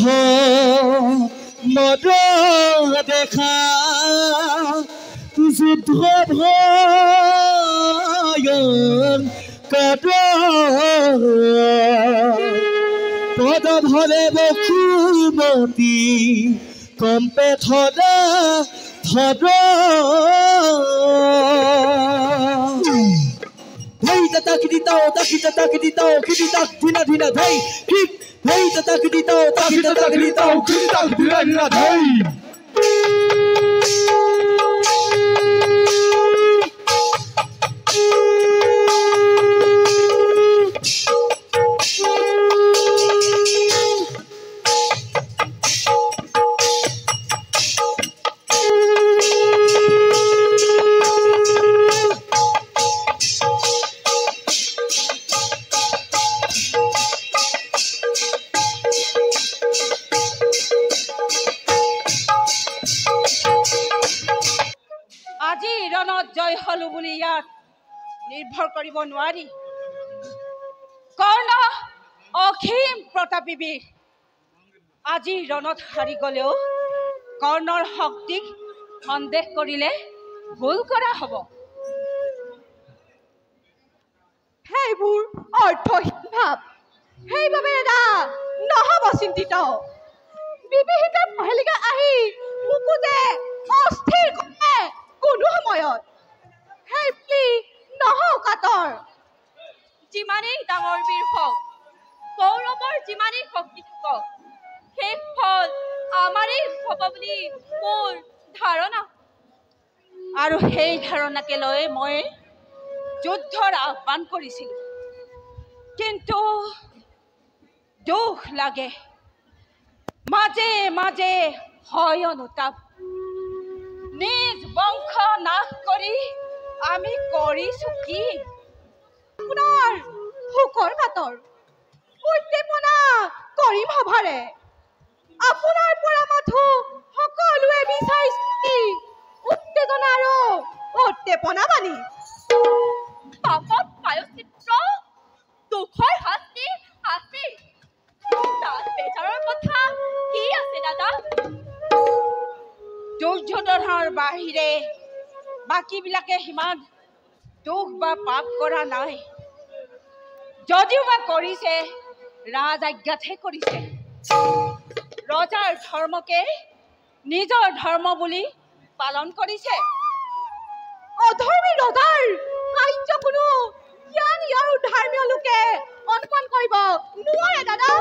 মদ দেখা যুদ্ধ ভয়ন কাদ পদ ভরে বসুমতী কম্পে থদা থদ ধৈ তাতা কিদিতাও তাকিতা তাকিদিতাও কিদিতাক ধিনা ধিনা ধৈ ঠিক ধৈ তাতা কিদিতাও তাকিতা তাকিদিতাও কিদিতাক ধিনা ধিনা ধৈ আজি ৰণত জয় হলো বুলি ইয়াত নিৰ্ভৰ কৰিব নোৱাৰি কৰ্ণ অসীম প্ৰতাপী বীৰ আজি ৰণত হাৰি গলেও কৰ্ণৰ শক্তিক সন্দেহ কৰিলে ভুল কৰা হ'ব সেইবোৰ অৰ্থহীন ভাৱ সেইবাবে এটা নহব চিন্তিত বিভীষিকাৰ পহেলিকা আহি মোকো যে অস্থিৰ কৰে কোনো সময়ত সেই বুলি নহওঁ কাতৰ যিমানেই ডাঙৰ বীৰ হওক কৌৰৱৰ যিমানেই শক্তি থাকক শেষ ফল আমাৰেই হ'ব বুলি মোৰ ধাৰণা আৰু সেই ধাৰণাকে লৈ মই যুদ্ধৰ আহ্বান কৰিছিলোঁ, কিন্তু দুখ লাগে মাজে মাজে হয় অনুতাপ। নিজ বংশ নাশ কৰি আমি কৰিছো কি? আপোনাৰ ভোকৰ কাতৰ উদ্দীপনা কৰিম সভাৰে। আপোনাৰ পৰা মাথো সকলোৱে বিচাৰিছে উত্তেজনা আৰু উদ্দীপনা বাণী। পাপত প্ৰায়শ্চিত্ত, দুখৰ শাস্তি আছে। তাত বেজাৰৰ কথা কি আছে দাদা? দুৰ্যোধনৰ বাহিৰে বাকীবিলাকে সিমান দুখ বা পাপ কৰা নাই। যদিও বা কৰিছে ৰাজ আজ্ঞাতহে কৰিছে। ৰজাৰ ধৰ্মকে নিজৰ ধৰ্ম বুলি পালন কৰিছে। অধৰ্মী ৰজাৰ কাৰ্য কোনো জ্ঞানী আৰু ধৰ্মীয় লোকে অনুমান কৰিব নোৱাৰে দাদা।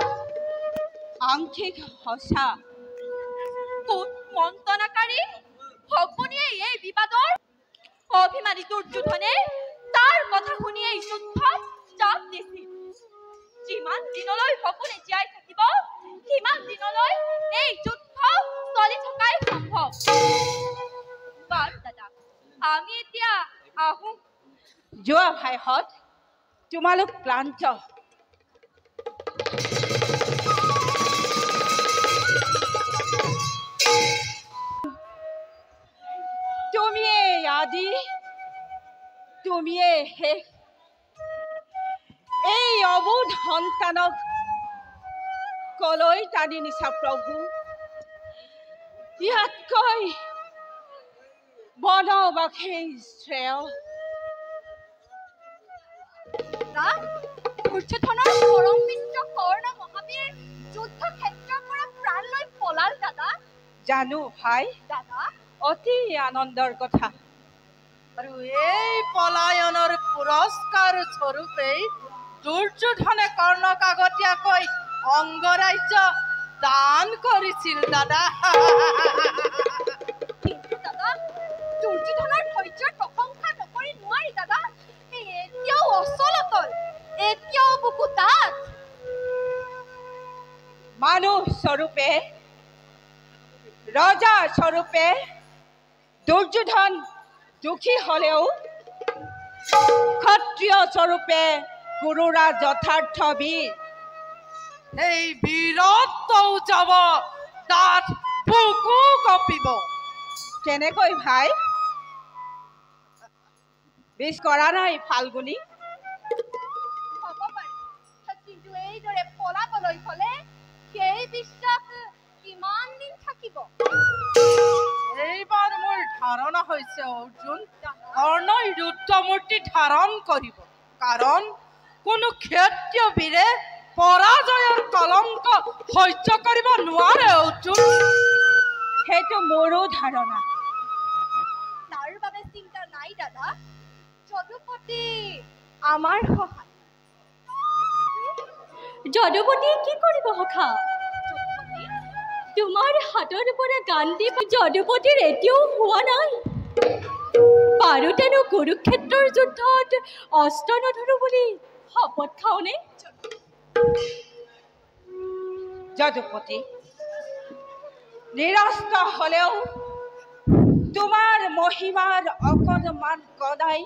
আংশিক সঁচা। কোন মন্ত্ৰণাকাৰী শকুনিয়ে এই বিবাদৰ অভিমানী দুৰ্যোধনে তাৰ কথা শুনি এই যুদ্ধত চাপ দিছিল। যিমান দিনলৈ শকুনি জীয়াই থাকিব সিমান দিনলৈ এই যুদ্ধ চলি থকাই সম্ভৱ। বাৰু দাদা, আমি এতিয়া আহোঁ। যোৱা ভাইহঁত, তোমালোক ক্লান্ত। তুমিয়ে আদি, তুমিয়ে শেষ। এই অবোধ সন্তানক কলৈ টানি নিছা প্ৰভু? ইয়াতকৈ বনবাসেই শ্ৰেয়। দুৰ্যোধনৰ পৰম মিত্ৰ কৰ্ণ মহাবীৰ যুদ্ধক্ষেত্ৰৰ পৰা প্ৰাণ লৈ পলাল দাদা। জানো ভাই, দাদা অতি আনন্দৰ কথা। আৰু এই পলায়নৰ পুৰস্কাৰ স্বৰূপেই দুৰ্যোধনে কৰ্ণক আগতীয়াকৈ অংগৰাজ্য দান কৰিছিল দাদা। কিন্তু দাদা, দুৰ্যোধনৰ ধৈৰ্যৰ প্ৰশংসা নকৰি নোৱাৰি দাদা। এতিয়াও অচলতল, এতিয়াও বুকু ডাঠ। মানুহ স্বৰূপে, ৰজা স্বৰূপে দুৰ্যোধন দুখী হলেও ক্ষত্ৰিয় স্বৰূপে গুৰুৰা যথাৰ্থ বীৰ। এই বীৰত্বও যাব, তাত বুকু কঁপিব। কেনেকৈ ভাই? বিছ কৰা নাই ফাল্গুনী? হ'ব পাৰে, কিন্তু এইদৰে পলাবলৈ হলে সেই বিশ্বাস কিমান দিন থাকিব? এইবাৰ মোৰ ধাৰণা হৈছে অৰ্জুন, কৰ্ণই ৰুদ্ৰমূৰ্তি ধাৰণ কৰিব। কাৰণ কোনো ক্ষত্ৰিয় বীৰে পৰাজয়ৰ কলংক সহ্য কৰিব নোৱাৰে অৰ্জুন। সেইটো মোৰো ধাৰণা। তাৰ বাবে চিন্তা নাই দাদা। যদুপতি আমাৰ সহায়। যদুপতিয়ে কি কৰিব সখা? যদুপতি তোমাৰ হাতৰ পৰা গান্ধী যদুপতিৰ এতিয়াও হোৱা নাই। পাৰোতেনো কুৰুক্ষেত্ৰৰ যুদ্ধত অস্ত্ৰ নধৰো বুলি শপত খাওনে? যদুপতি, নিৰস্ত্ৰ হলেও তোমাৰ মহিমাৰ অকণমান কদাই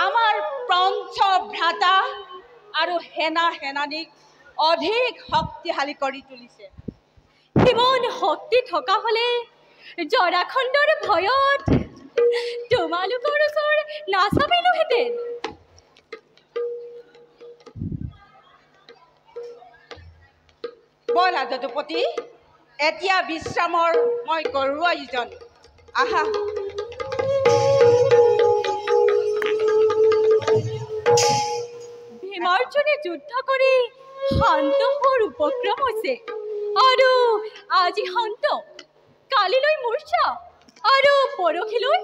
আমাৰ পঞ্চ ভ্ৰাতা আৰু সেনানীক অধিক শক্তিশালী কৰি তুলিছে। সিমান শক্তি থকা হলে জৰাখণ্ডৰ ভয়ত তোমালোকৰ ওচৰ নাচাপিলোহেঁতেন। বলা যদুপতি, এতিয়া বিশ্ৰামৰ মই কৰো আয়োজন। আহা। ভীমাৰ্জুনে যুদ্ধ কৰি শান্ত হোৱাৰ উপক্ৰম হৈছে, আৰু আজি শান্ত, কালিলৈ মূৰ্ছা, আৰু পৰহিলৈ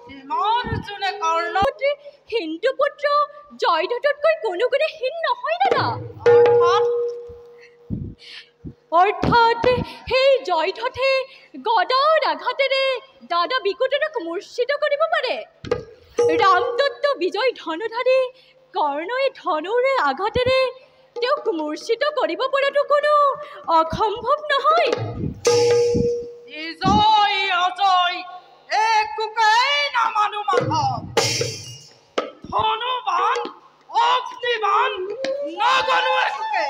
ভীমাৰ্জুনে কৰ্ণক হিন্দু পুত্ৰ জয়ধ্বতকৈ কোনো গুণে হীন নহয় দাদা। অৰ্থাৎ সেই জয়ধ্বতে গদাৰ আঘাতেৰে দাদা বিকুটনক মূৰ্ছিত কৰিব পাৰে। ৰাম বিজয় ধনুধাৰী কৰ্ণই ধনুৰে আঘাতেৰে তেওঁক মূৰ্ছিত কৰিব পৰাটো কোনো অসম্ভৱ নহয়। বিজয় অজয় একোকেই নামানো মাধৱ। ধনুবান অগ্নিবান নাজানো একোকে।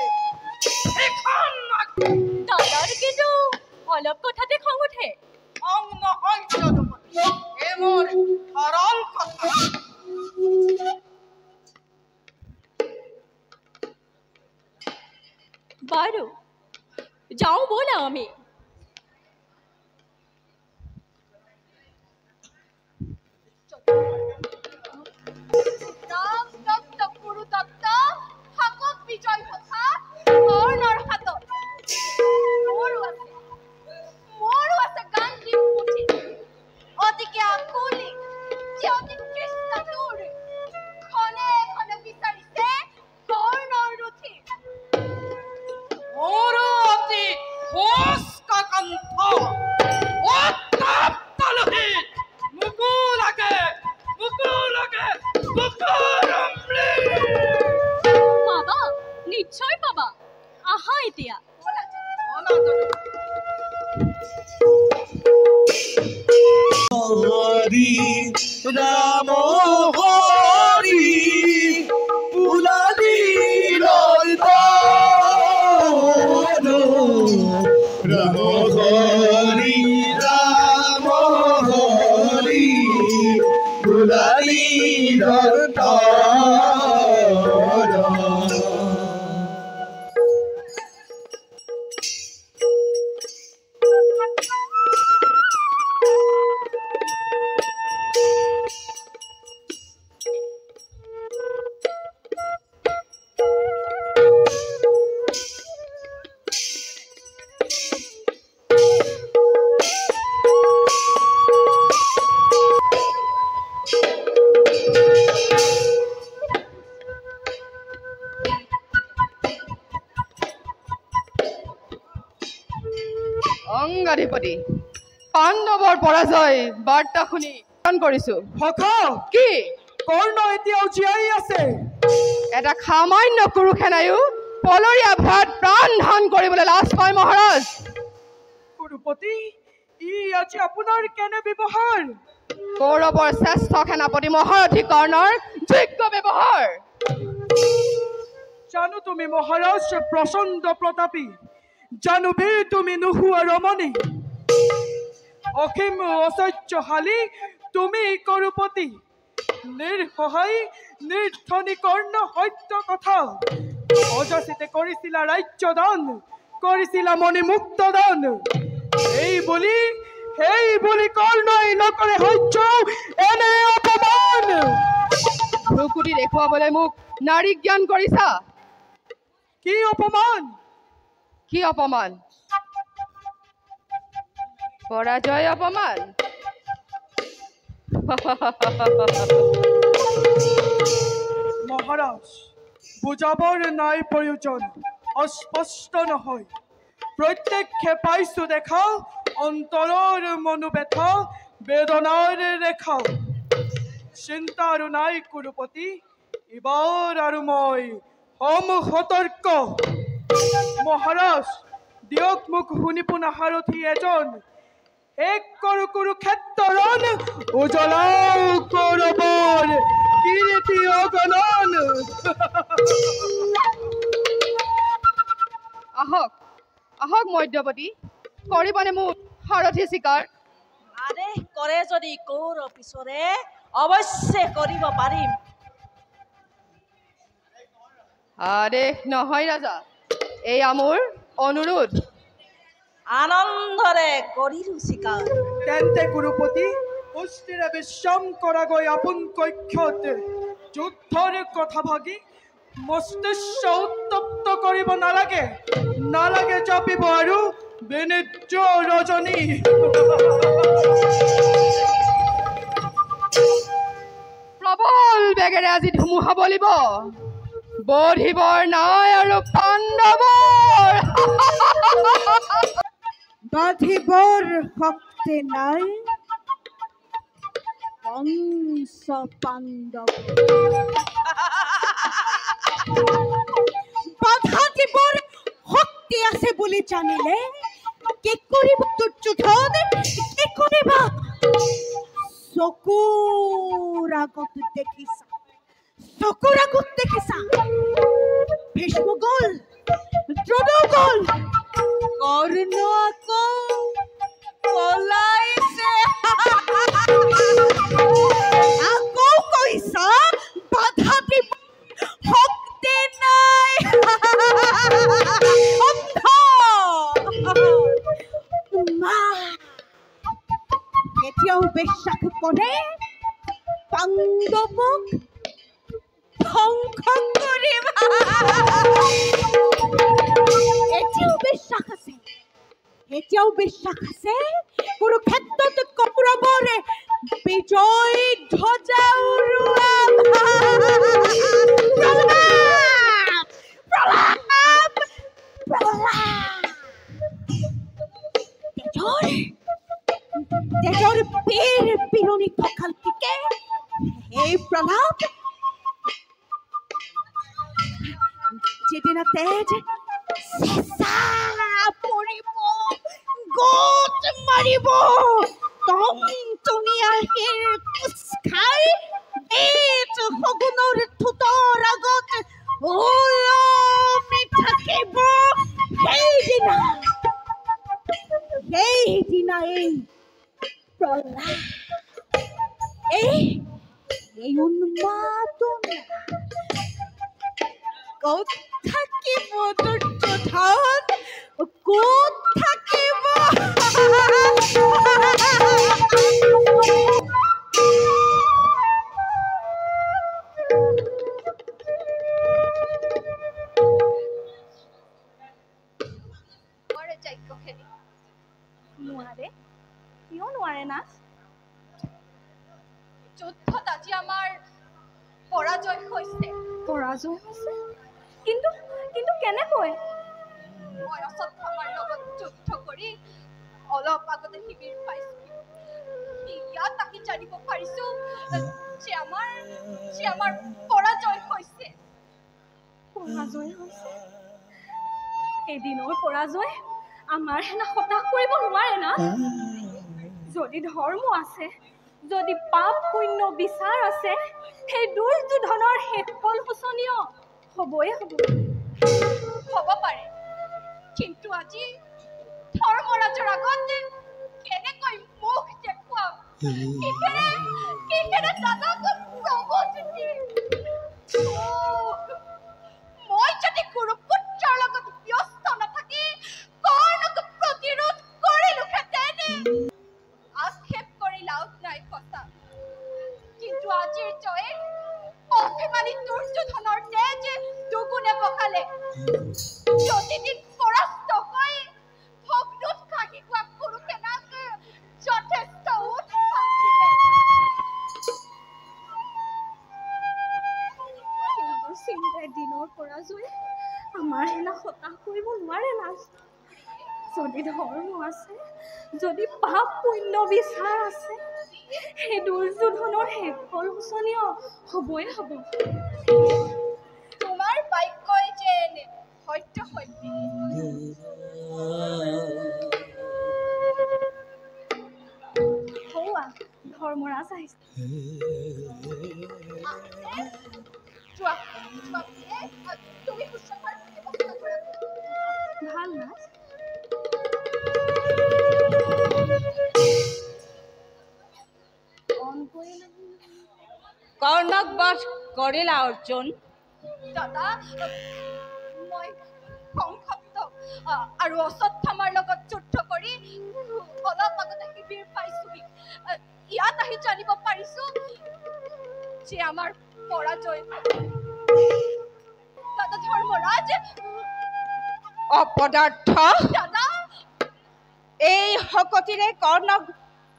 দাদাৰ কিন্তু অলপ কথাতে খং উঠে। খং নহয় যদুমতী, এই মোৰ সৰল কথা। বাৰু যাওঁ ব'লা আমি। বিজয় কথা কৰ্ণৰ হাতত মোৰো আছে গান্ধী পুথি অতিকে আকুলি অতি কৃষ্ণাতুৰ খনে খনে বিচাৰিছে কৰ্ণৰ ৰুথি। মোৰো অতি কণ্ঠ অত্যাপ্ত লোহিত মুকু লাগে পাবা, নিশ্চয় পাবা। আহা এতিয়া। হরি রাম হরি পুলালি রাম হরি পুলালি অংগাধিপতি পাণ্ডৱৰ পৰাজয় বাৰ্তা শুনি কৰিছো। কি কৰ্ণ এতিয়াও জীয়াই আছে? এটা সামান্য কুৰুসেনায়ো পলৰীয়া ভাত প্ৰাণ ধান কৰিবলৈ লাজ পায় মহাৰাজ। কুৰুপতি, ই আজি আপোনাৰ কেনে ব্যৱহাৰ? কৌৰৱৰ শ্ৰেষ্ঠ সেনাপতি মহাৰথী কৰ্ণৰ যোগ্য ব্যৱহাৰ। জানো তুমি মহাৰাজ প্ৰচণ্ড প্ৰতাপী, জানো বীৰ তুমি নোহোৱা ৰমণী, অসীম ঐশ্বৰ্যশালী তুমি কৰুপতি, নিৰ্সহায় নিৰ্ধনী কৰ্ণ সত্য কথা। অযাচিতে কৰিছিলা ৰাজ্যদান, কৰিছিলা মণিমুক্ত দান, এই বুলি কৰ্ণই নকৰে সহ্য এনে অপমান। ভ্ৰুকুটি দেখুৱাবলৈ মোক নাৰী জ্ঞান কৰিছা। কি অপমান? কি অপমান? পৰাজয় অপমান। মহাৰাজ, বুজাবৰ নাই প্ৰয়োজন, অস্পষ্ট নহয়। প্ৰত্যক্ষে পাইছো দেখা, অন্তৰৰ মনোবেথা বেদনাৰ ৰেখা। চিন্তা আৰু নাই কুৰুপতি, এইবাৰ আৰু মই হম সতৰ্ক। মহাৰাজ, দিয়ক মোক শুনি পোনা সাৰথি এজন, এক কৰো কুৰুক্ষেত্ৰৰ উজ্বলাও কৌৰৱৰ কীৰ্তি অগণন। আহক আহক মধ্যপতি, কৰিবনে মোক সাৰথি স্বীকাৰ? আদেশ কৰে যদি কৌৰ পিছৰে অৱশ্যে কৰিব পাৰিম। আদেশ নহয় ৰাজা, এয়া মোৰ অনুৰোধ। আনন্দৰে কৰিলো স্বীকাৰ। তেন্তে কুৰুপতি, পুষ্টিৰে বিশ্ৰাম কৰাগৈ আপোন কক্ষত যুদ্ধৰ কথা ভাগি মস্তিষ্ক উত্তপ্ত কৰিব নালাগে, নালাগে জাপিব আৰু বিনিদ্ৰ ৰজনী। প্ৰবল বেগেৰে আজি ধুমুহা বলিব, বধিবৰ নাই আৰু পাণ্ডৱৰ। বাঁধিবৰ শক্তি নাই, পঞ্চ পাণ্ডৱ বাধা দিবৰ শক্তি আছে বুলি জানিলে কি কৰিব দুৰ্যোধন কি কৰিব চকুৰ আগত দেখিছা ভীষ্ম গ'ল দ্ৰোণ গ'ল কৰ্ণ আকৌ পলাইছে আকৌ কৈছা বাধা দিব শক্তি নাই এতিয়াও বিশ্বাস কৰে পাণ্ডৱক ধ্বংস কৰিবা এতিয়াও বিশ্বাস আছে কুৰুক্ষেত্ৰত কৌৰৱৰে বিজয় ধ্বজা উৰুৱাম তেজৰ পীৰ পিৰণি থকাল কিকে এই প্ৰলাপ যেদিনা তেজ চেঁচা পৰিব গোট মাৰিব টংটঙীয়াৰ কোচ খাই এই সগুণৰ ঠোঁটৰ আগত ওলমি থাকিব সেইদিনা এই প্ৰলাপ এই উন্মাদন ক'ত থাকিব দুৰ্যোধন ক'ত থাকিব নোৱাৰে কিয় নোৱাৰে না যুদ্ধত আজি আমাৰ পৰাজয় হৈছে কিন্তু কেনেকৈ মই অশ্বত্থামাৰ লগত যুদ্ধ কৰি অলপ আগতে শিবিৰ পাইছো ইয়াত আহি জানিব পাৰিছো যে আমাৰ পৰাজয় হৈছে এদিনৰ পৰাজয় আমাৰ সেনা হতাশ কৰিব নোৱাৰে না যদি ধৰ্ম আছে যদি পাপ পুণ্য বিচাৰ আছে সেই দুৰ্যোধনৰ শেষ ফল শোচনীয় হ'ব পাৰে কিন্তু আজি ধৰ্মৰাজৰ আগত কেনেকৈ মুখ দেখুৱাম কিহেৰে দাদাক প্ৰৱৰ্তিম মই যদি কুৰুপুত্ৰৰ লগত ব্যস্ত নাথাকি কৰ্ণক প্ৰতিৰোধ কৰিলোহেঁতেন আক্ষেপ কৰি লাভ নাই কথা কিন্তু আজিৰ জয়ে অভিমানী দুৰ্যোধনৰ তেজ দুগুণে পকালে প্ৰতিদিন পৰাস্ত হৈ ভগ্নোৎসাহী হোৱা কুৰুসেনাক যথেষ্ট উৎসাহ দিলে চিন্তাৰ দিনৰ পৰাজয় আমাৰ সেনা হতাশ কৰিব নোৱাৰে না যদি ধৰ্ম আছে যদি পাপ পুণ্য বিচাৰ আছে সেই দুৰ্যোধনৰ শেষ ফল শোচনীয় হ'বই হ'ব তোমাৰ বাক্যই যে সত্য হৌৱা ধৰ্মৰাজ আহিছে তুমি ভাল না কৰ্ণক বধ কৰিলা অৰ্জুন দাদা মই সংক্ষপ্ত আৰু অশ্বত্থামাৰ লগত যুদ্ধ কৰি অলপ আগতে শিবিৰ পাইছোহি ইয়াত আহি জানিব পাৰিছো যে আমাৰ পৰাজয় দাদা ধৰ্মৰাজ অপদাৰ্থ দাদা এই শকতিৰে কৰ্ণক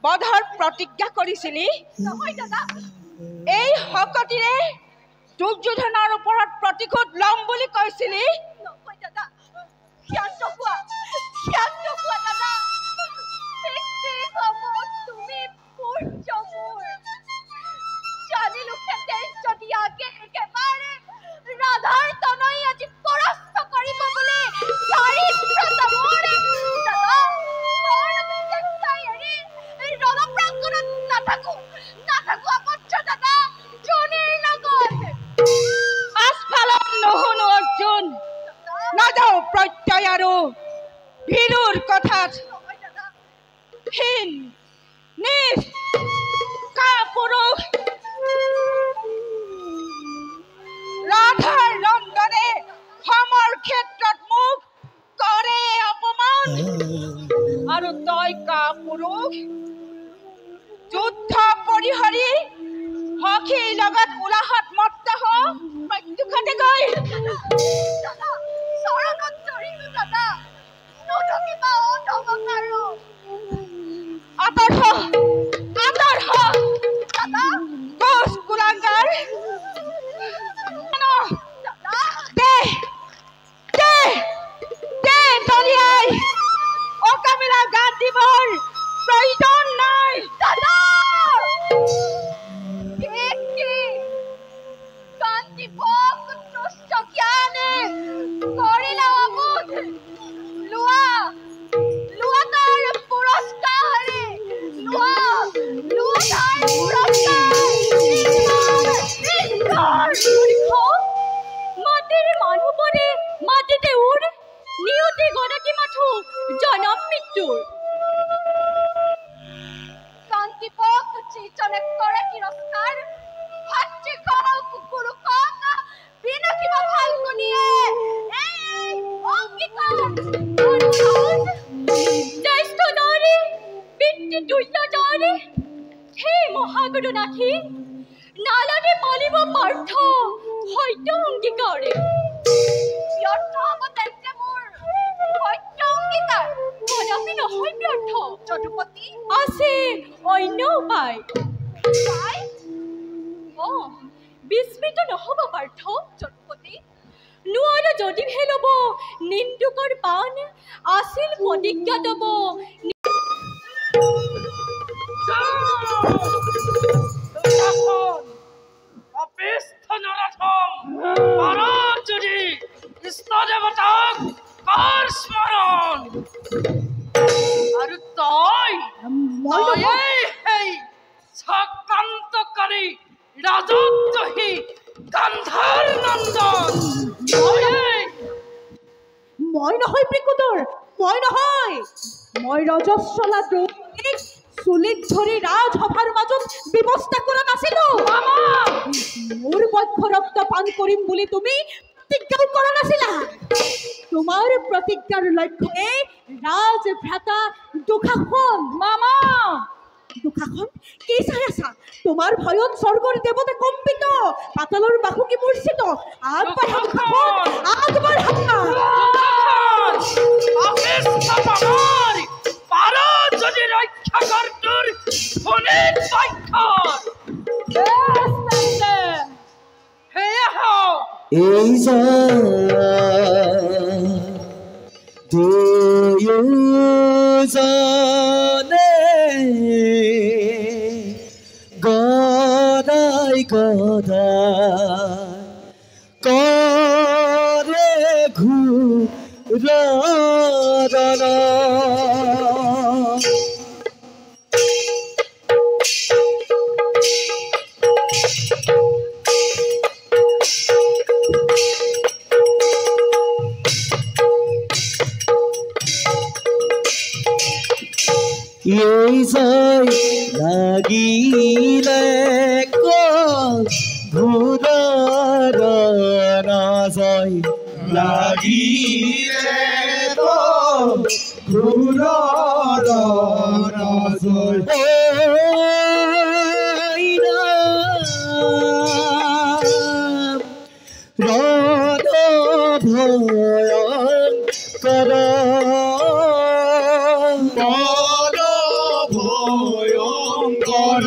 বধৰ প্ৰতিজ্ঞা কৰিছিলি নহয় দাদা এই শকতিৰে দুৰ্যোধনৰ ওপৰত প্ৰতিশোধ ল'ম বুলি কৈছিলি নহয় দাদা ক্ষান্ত হোৱা দাদা তুমি সূৰ্য মোৰ তোমাকে একেবাৰে ৰাধাৰ তনয় আজি পৰাস্ত কৰিব বুলি চৰিত্ৰত মোৰ দাদা ৰণপ্ৰাংগণত নাথাকো আবদ্ধ দাদা জনীৰ লগত আস্ফালন নহনো অৰ্জুন নাযাওঁ প্ৰত্যয় আৰু ভীৰুৰ কথাত হীন নিজ কাপুৰুষ ৰাধাৰ নন্দনে সমৰ ক্ষেত্ৰত মোক কৰে অপমান আৰু তই কাপুৰুষ যুদ্ধ পৰিহৰি সখীৰ লগত উলাহত মত্ত মৃত্যুখতে গৈ চৰণত ধৰিলো দাদা নথকিবা নমকাৰো আদৰ্শ দাদা কোচ কুলাংগাৰ দলিয়াই অকামিলা গান দিবৰ প্ৰয়োজন নাই দাদা কান্তি ভক্ত জ্ঞানে কৰিলা অবুধ লোৱা তাৰ পুৰস্কাৰে লোৱা তাৰ পুৰস্কাৰ মাটিৰ মানুহবোৰে মাটিতে উৰ নিয়তি গৰাকী মাথো জনম মৃত্যুৰ কান্তিপক চিচনে কৰে তিৰস্কাৰ ভাতৃ কৰৌ কুকুৰু কক বিনকিব ফাল্গুনিয়ে এই অংকিতৰ জ্যেষ্ঠ নাৰী পিতৃ তুল্য নাৰী হে মহাগুৰু নাথী নালাগে পলিব পাৰ্থ সত্য অংগীকাৰে ব্যৰ্থ হ'ব তেন্তে মোৰ সত্য অংগীকাৰ কদাপি নহয় ব্যৰ্থ যদুপতি আছে অন্য উপায় বিস্মিত নহ'ব পাৰ্থ যদুপতি নোৱাৰে যদিহে ল'ব নিন্দুকৰ পাণ আছিল প্ৰতিজ্ঞা ল'ব আৰু তই চক্ৰান্তকাৰী ৰাজদ্ৰোহী গান্ধাৰ নন্দন মই নহয় প্ৰিকুদৰ মই নহয় মই ৰজস্বলা দ্ৰৌপদীক চুলিত ধৰি ৰাজসভাৰ মাজত ব্যৱস্থা কৰা নাছিলো মোৰ পক্ষ ৰক্ত পান কৰিম বুলি তুমি প্ৰতিজ্ঞা কৰা নাছিলা তোমাৰ প্ৰতিজ্ঞাৰ লক্ষ্যে ৰাজভ্ৰাতা দুঃশাসন দুঃশাসন কি চাই আছা তোমাৰ ভয়ত স্বৰ্গৰ দেৱতা কম্পিত পাতালৰ বাহুকি মূৰ্ছিত আগবাঢ়া যদি ৰক্ষা কৰ তোৰ ফোনেত গদাই কৰে ঘূৰণ এই জয় লাগিলে ঘূৰৰ জয় লাগিলে ঘূৰৰ জয় ৰণ ভয়ংকৰ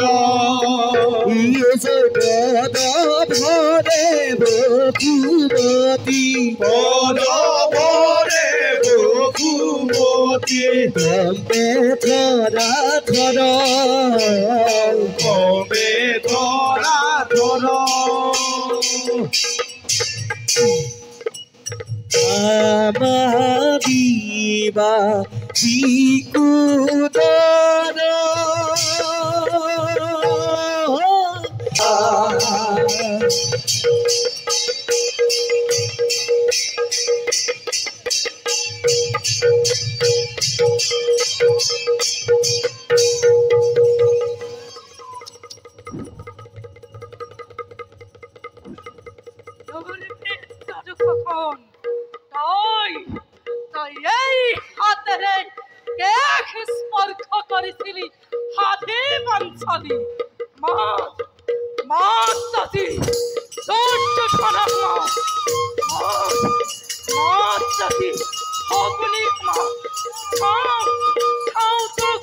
কমে ধৰা ধৰ আমাদিবা বিকুদৰ তই এই হাতেৰে কেক স্পৰ্শ কৰিছিলি হাতী বাঞ্চলি মাত আজি দুৰ্যোধনক মাত আজি শকুনিক মাত তোক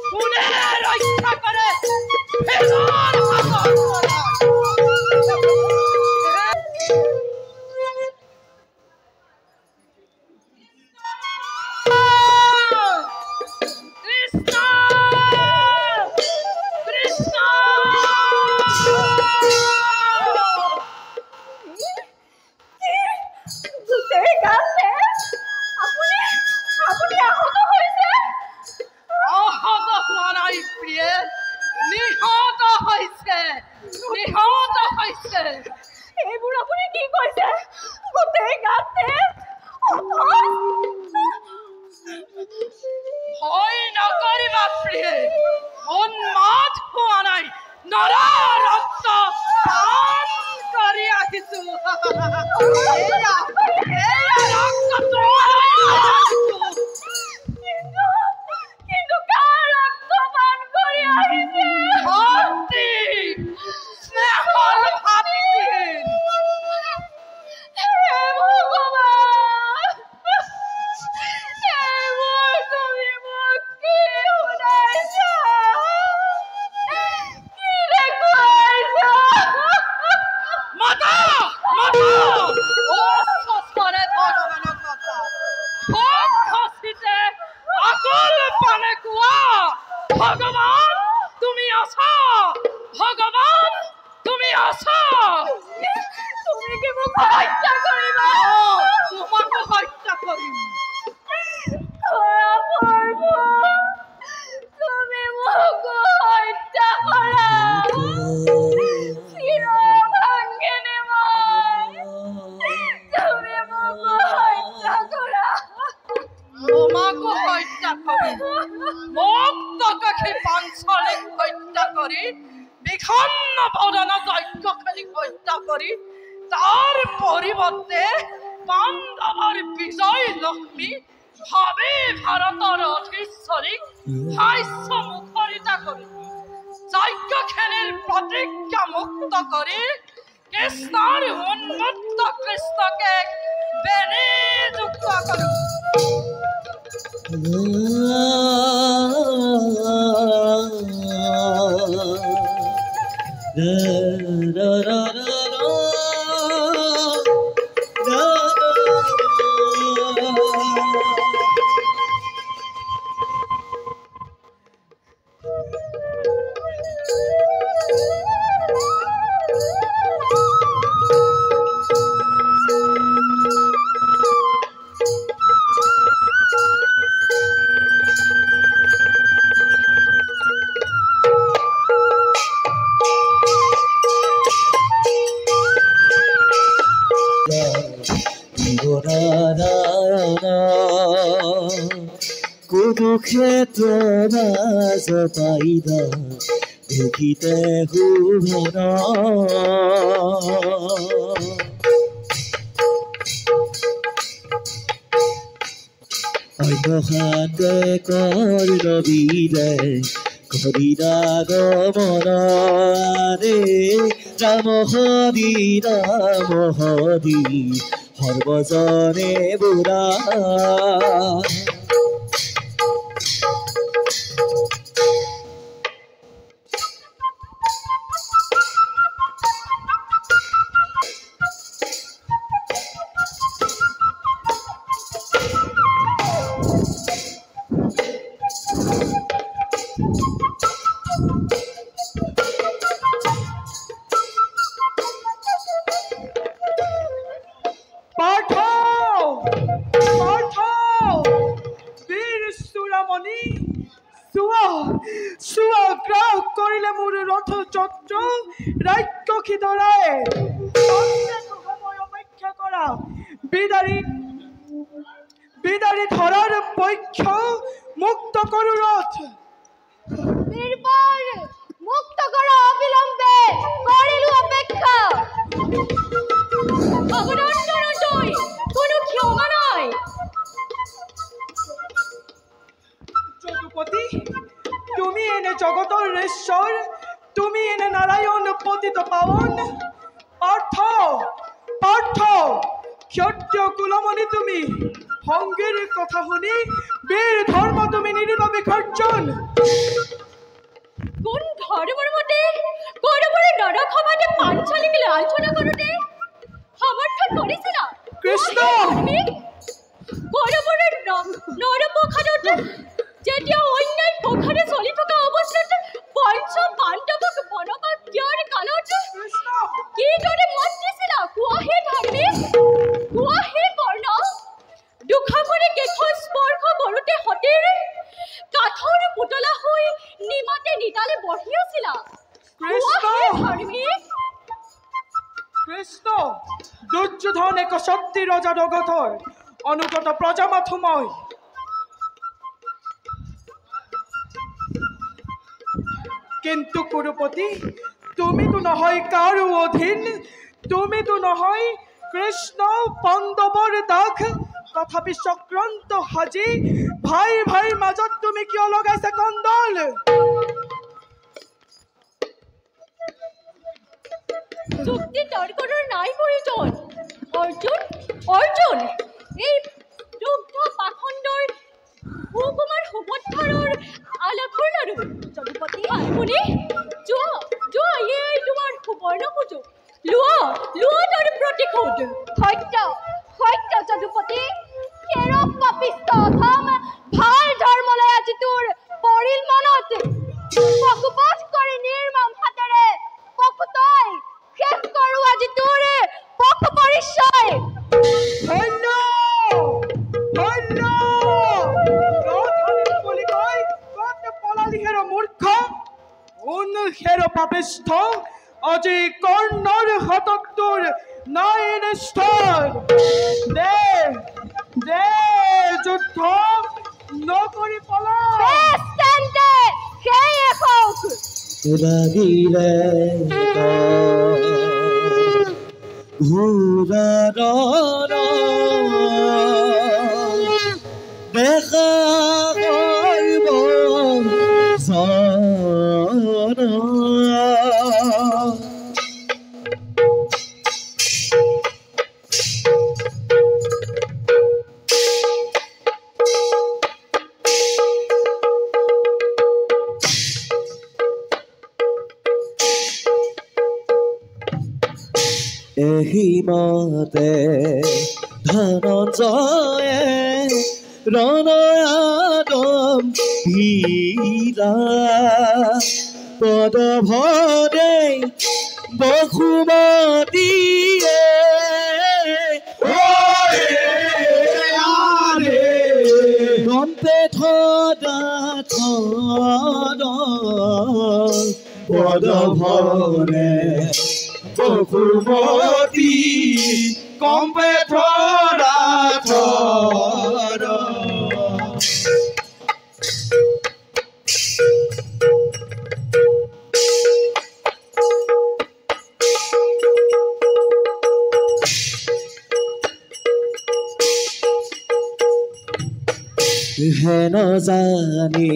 কোনে ৰক্ষা কৰে ভেলৰ হাতৰ পৰা এইবোৰ আপুনি কি কৈছে গোটেই গাতে ভয় নকৰিবা প্ৰিয়ে উন্মাদ হোৱা নাই নৰ ৰক্ত পান কৰি আহিছো কিন্তু কাৰ ৰক্ত পান কৰি আহিছে ভগৱান তুমি আছা ভগৱান তুমি আছা তুমি কি মোক হত্যা কৰিবা তোমাকো হত্যা কৰিম তুমি মোক হত্যা কৰা চিৰভাঙ্গিনী তুমি মোক হত্যা কৰা তোমাকো হত্যা কৰিম মোক তকাখি পাঞ্চলিক হত্যা কৰি বিখন্ন বদন যজ্ঞখানিক হত্যা কৰি তাৰ পৰিৱৰ্তে পাণ্ডৱৰ বিজয় লক্ষ্মী ভাৱে ভাৰতৰ অধীশ্বৰীক হাস্য মুখৰিতা কৰি যজ্ঞখানিৰ প্ৰতিজ্ঞা মুক্ত কৰি কৃষ্ণৰ উন্মত্ত কৃষ্ণকে বেনি যুক্ত কৰো কুৰুক্ষেত্ৰ ৰাজ পাইদা দেখিতে শুভন অন্যহাতে কৰ্ণবীৰে কৰিলা গমন ৰে ৰাম হৰি সৰ্বজনে বুঢ়া ৰাক্ষসী দৰাই সময় অপেক্ষা কৰা বিদাৰি ধৰাৰ পক্ষ মুক্ত কৰো ৰথ। বীৰবৰ মুক্ত কৰো অবিলম্বে, কৰিলু অপেক্ষা। অবদণ্ডন জয়, কোনো ক্ষমা নয়। যদুপতি, তুমি এনে জগতৰ ঈশ্বৰ, তুমি এনে নাৰায়ণ পতিত পাবন। পাৰ্থ ক্ষত্ৰিয় কুলমণি তুমি, সংগীৰ কথা শুনি বীৰ ধৰ্ম তুমি নিদিবা বিসৰ্জন। কোন ধৰ্মেৰ মতে কৌৰবৰে নৰখাবাতে পাঞ্চালীকে লাঞ্ছনা কৰতে সমৰ্থন কৰেছিল কৃষ্ণ! কৌৰবৰে নৰপোখানত যেতিয়া অন্যায় পোখাৰে চলি থকা অৱস্থাত পঞ্চ পাণ্ডৱক বনবাস দিয়াৰ কালত কিদৰে মত দিছিল কোৱাহে ধাৰ্মিক, কোৱাহে কৰ্ণ। দুখামনি কেশৰ স্পৰ্শ কৰোতে সতীৰ কাঠৰ পুতলা হৈ নিমাতে নিতালে বহি আছিল। কৃষ্ণ! দুৰ্যোধন এক সত্যি ৰজা জগতৰ অনুগত প্ৰজামাথো মই। কিন্তু কুৰুপতি, তুমিতো নহয় কাৰো অধীন, তুমিতো নহয় কৃষ্ণ পাণ্ডৱৰ দাস। তথাপি চক্ৰান্ত সাজি ভাইৰ মাজত তুমি কিয় লগাইছা কন্দল? যুক্তি তৰ্কৰ নাই প্ৰয়োজন। অৰ্জুন এই দুগ্ধ পাখণ্ডৰ সুকুমাৰ সুভদ্ৰাৰ আলাপৰ লাৰু। যদুপতি আপুনি যোৱা এই তোমাৰ সুবৰ্ণ সুযোগ, লোৱা তাৰ প্ৰতিশোধ। সত্য যদুপতি, কেৰৱ পাপিষ্ট অধম ভাল ধৰ্মলৈ আজি তোৰ পৰিল মনত। পশুবধ কৰি নিৰ্মম হাতেৰে পশুতই শেষ কৰো আজি তোৰ পশু পৰিচয়। পাপিষ্ঠ আজি কৰ্ণৰ হাতত তোৰ নাই নিষ্ঠাৰ। দে যুদ্ধ নকৰি পলা। লাগিলে ঘূৰাৰ দেখা কৰিব এহিমতে ধনঞ্জয়ে ৰণয়াদম ভীৰা পদভৰে বসুমতীয়ে কম্পে পদভৰে বসুমতী কম্পে হেন জানি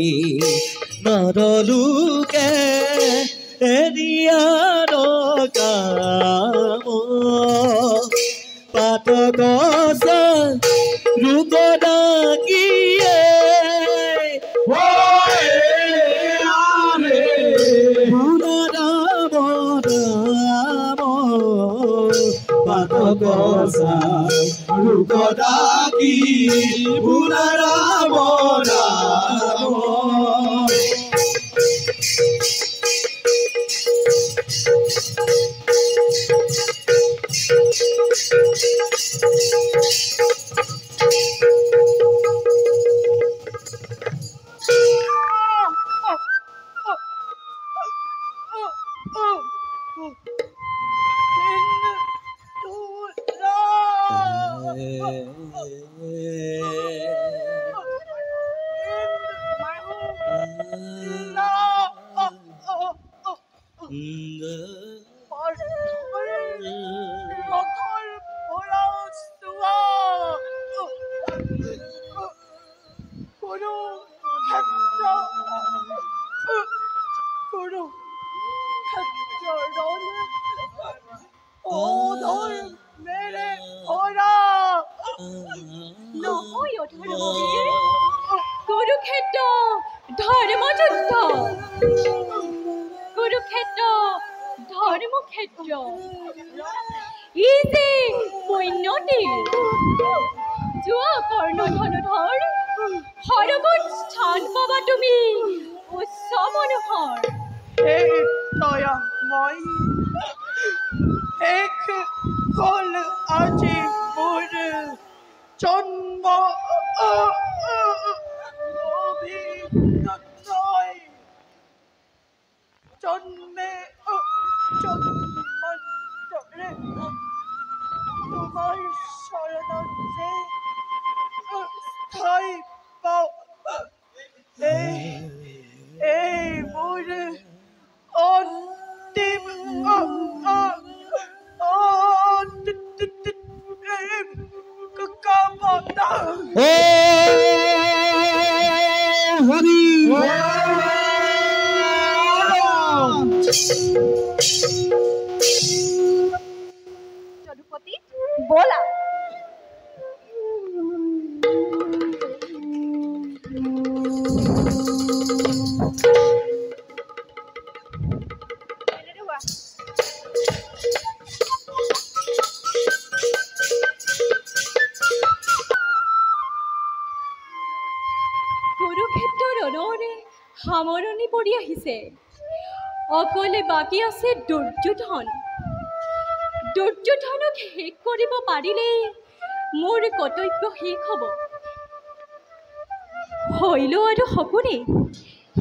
নৰলোকে এনিয়াৰ কাম পাত গছ ৰোগ ডাকিয়ে পাত গছ ৰোগ ডাকি ৰাম ৰাম। অধৰ মেৰে ঘোঁৰা নহয় অধৰ্মবীৰ, কুৰুক্ষেত্ৰ ধৰ্মযুদ্ধ, কুৰুক্ষেত্ৰ ধৰ্মক্ষেত্ৰ, ই যে পণ্যতীৰ, যোৱা কৰ্ণধনুধৰ, সৰগত স্থান পাবা তুমি উচ্চ মনোহৰ। এই তয়া মই এক হ'ল আজি মোৰ জন্ম অভিনয় জন্মে জন্মান্তৰে তোমাৰ চৰণত যে ঠাই পাওঁ, এই মোৰ অন্তিম কামনা। হৰি যদুপতি বলা। কুৰুক্ষেত্ৰ ৰণৰে সামৰণি পৰি আহিছে। অকলে বাকী আছে দুৰ্যোধন। দুৰ্যোধনক শেষ কৰিব পাৰিলেই মোৰ কৰ্তব্য শেষ হ'ব। শৈল আৰু শকুনি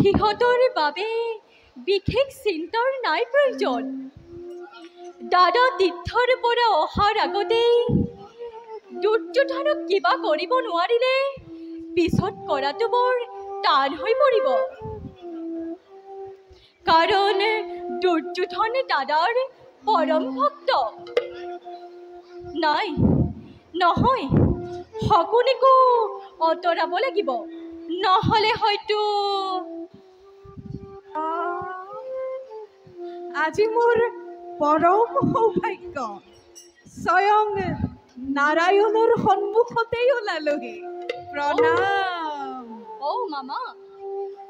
সিহঁতৰ বাবে বিশেষ চিন্তাৰ নাই প্ৰয়োজন। দাদা তীৰ্থৰ পৰা অহাৰ আগতেই দুৰ্যোধনক কিবা কৰিব নোৱাৰিলে পিছত কৰাটো বৰ টান হৈ পৰিব। কাৰণ দুৰ্যোধন দাদাৰ পৰম ভক্ত। নাই নহয়, শকুনিকো আঁতৰাব লাগিব, নহ'লে হয়তো আজি মোৰ পৰম সৌভাগ্য, স্বয়ং নাৰায়ণৰ সন্মুখতেই ওলালোহি। প্ৰণাম। অ' মামা,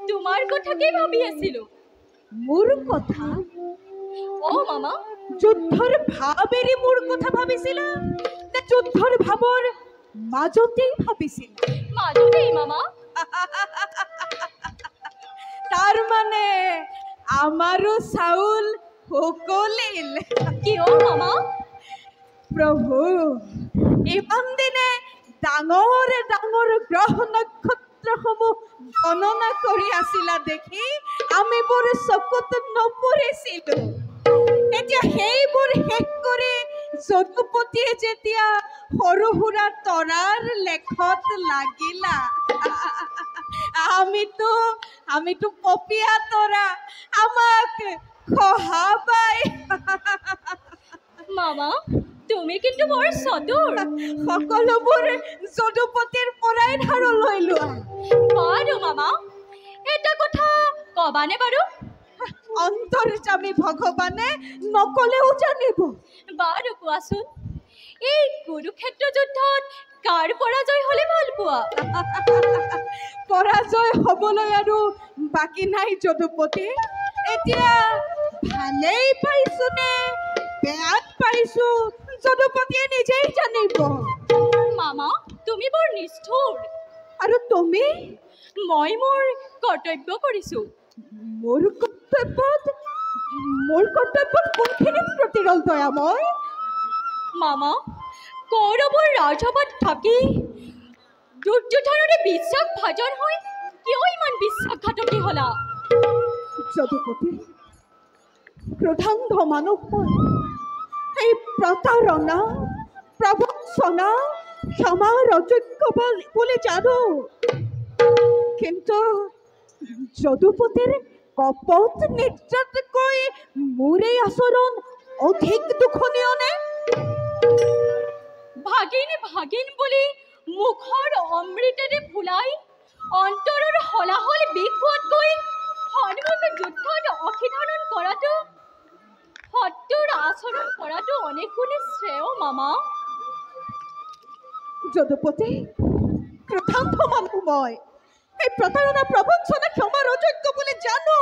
তোমাৰ কথাকেই ভাবি আছিলো। মোৰ কথা? অ' মামা, যুদ্ধৰ ভাৱ এৰি মোৰ কথা ভাবিছিলা নে যুদ্ধৰ ভাৱৰ মাজতেই ভাবিছিলা? মাজতেই মামা। তাৰ মানে আমাৰো চাউল সকলিল। কিয় মামা? প্ৰভু, ইমান দিনে ডাঙৰ ডাঙৰ গ্ৰহ নক্ষত্ৰসমূহ গণনা কৰি আছিলা দেখি আমি বৰ চকুত নপৰিছিলো। এতিয়া সেইবোৰ শেষ কৰি যদুপতিয়ে যেতিয়া সৰু সুৰা তৰাৰ লেখত লাগিলা, আমিতো পপীয়া তৰা, আমাক খহাবাই। মামা, তুমি কিন্তু বৰ চতুৰ। সকলোবোৰ যদুপতিৰ পৰাই ধাৰ লৈ লোৱা। বাৰু মামা, এটা কথা কবানে বাৰু? অন্তৰ্যামী ভগৱানে নকলেও জানিব। বাৰু কোৱাচোন, এই কুৰুক্ষেত্ৰ যুদ্ধত কাৰ পৰাজয় হলে ভাল পোৱা? পৰাজয় হবলৈ আৰু বাকী নাই যদুপতি। এতিয়া ভালেই পাইছো নে বেয়াত পাইছো যদুপতিয়ে নিজেই জানিব। মামা, তুমি বৰ নিষ্ঠুৰ। আৰু তুমি? মই মোৰ কৰ্তব্য কৰিছো। মোৰ কৰ্তব্যত কোনখিনিত প্ৰতিৰল দয়াময়? মামা, কৌৰৱৰ ৰাজসভাত থাকি দুৰ্যোধনৰে বিশ্বাসভাজন হৈ কিয় ইমান বিশ্বাসঘাতকী হলা? যদুপতি, ক্ৰোধান্ধ মানুহ এই প্ৰতাৰণা প্ৰবঞ্চনা ক্ষমাৰ অযোগ্য বুলি জানো, কিন্তু যদুপতিৰ কপট নিদ্ৰাতকৈ মোৰ এই আচৰণ অধিক দুখনীয় নে? ভাগিন ভাগিন বুলি মুখৰ অমৃতেৰে ফুলাই অন্তৰৰ হলাহল বিষ হোৱাতকৈ সন্মুখ যুদ্ধত অংশীদাৰণ কৰাটো সত্যৰ আচৰণ কৰাটো অনেক গুণে শ্ৰেয় মামা। যদুপতি, ক্ৰোধান্ধ মানুহ মই। এই প্ৰতাৰণা প্ৰবঞ্চনা ক্ষমাৰ অযোগ্য বুলি জানো,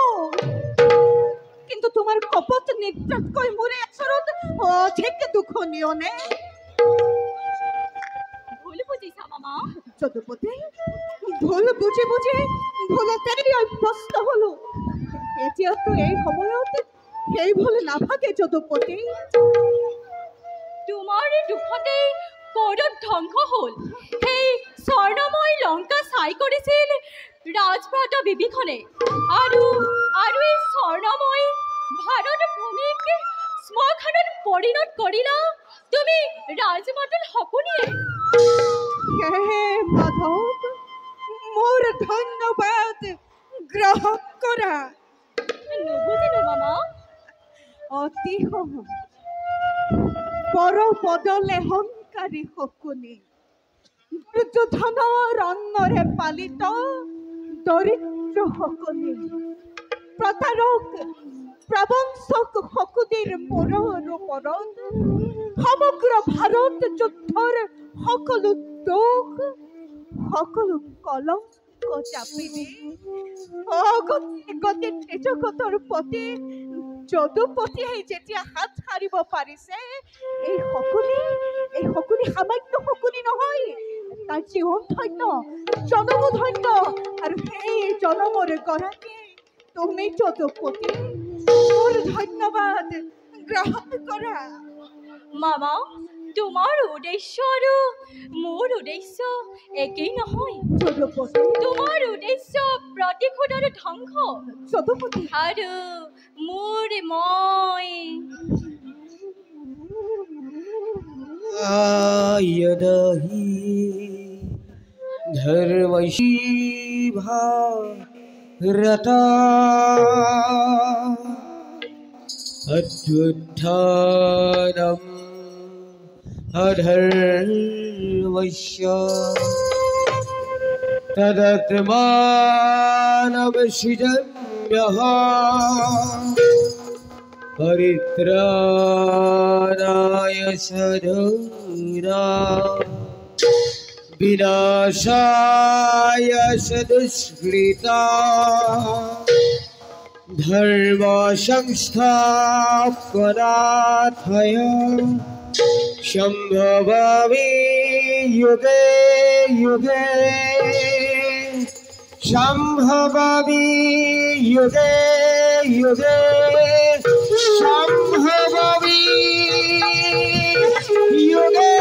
কিন্তু তোমাৰ কপট নিদ্ৰাতকৈ মোৰ এই আচৰণ অধিক দুখনীয় নে? ভুল বুজিছা মামা। যদুপতি, ভুল বুজি বুজি ভুলতেই অভ্যস্ত হলো। এতিয়াতো এই সময়ত সেই ভুল নাভাগে যদুপতি। তোমাৰ দুখতেই কৌৰৱ ধ্বংস হ'ল। সেই স্বৰ্ণময় লংকা চাই কৰিছিল ৰাজভ্ৰাতা বিভীষণে, আৰু এই স্বৰ্ণময় ভাৰত ভূমিক শ্মশানত পৰিণত কৰিলা তুমি ৰাজমাতুল শকুনিয়ে। হে মাধৱ, মোৰ ধন্যবাদ গ্ৰহণ কৰা। নুবুজিলো মামা। অতি সহজ বৰ পদলে সংকাৰী শকুনি, দুৰ্যোধনৰ অন্নৰে পালিত দৰিদ্ৰ শকুনি, প্ৰতাৰক প্ৰবঞ্চক শকুনিৰ মূৰৰ ওপৰত সমগ্ৰ ভাৰত যুদ্ধৰ সকলো দুখ সকলো কলংক চাপি দি অগতি জগতৰ প্ৰতি যদুপতিয়ে যেতিয়া হাত সাৰিব পাৰিছে, এই শকুনি সামান্য শকুনি নহয়, তাৰ জীৱন ধন্য, জনমো ধন্য, আৰু সেই জনমৰ গৰাকী তুমি যদুপতি। মোৰ ধন্যবাদ গ্ৰহণ কৰা। মামা, তোমাৰ উদ্দেশ্য আৰু মোৰ উদ্দেশ্য একেই নহয়। যদুপতি, তোমাৰ উদ্দেশ্য প্ৰতিশোধ আৰু ধ্বংস, যদুপতি, আৰু মোৰ মই यदहि धर्मशीभारता अत्युत्थानम् अधर्मस्य तदात्मानमशिजम्यः परित्राणाय साधूनां विनाशाय सदुष्कृतां धर्म संस्थापनार्थाय संभवामि युगे युगे संभवामि युगे युगे संभवामि युगे।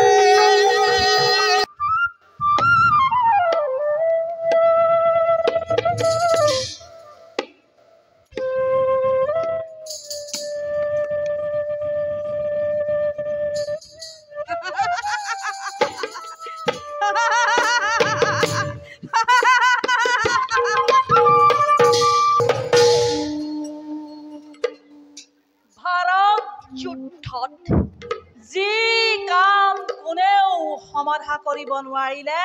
সমাধা কৰিব নোৱাৰিলে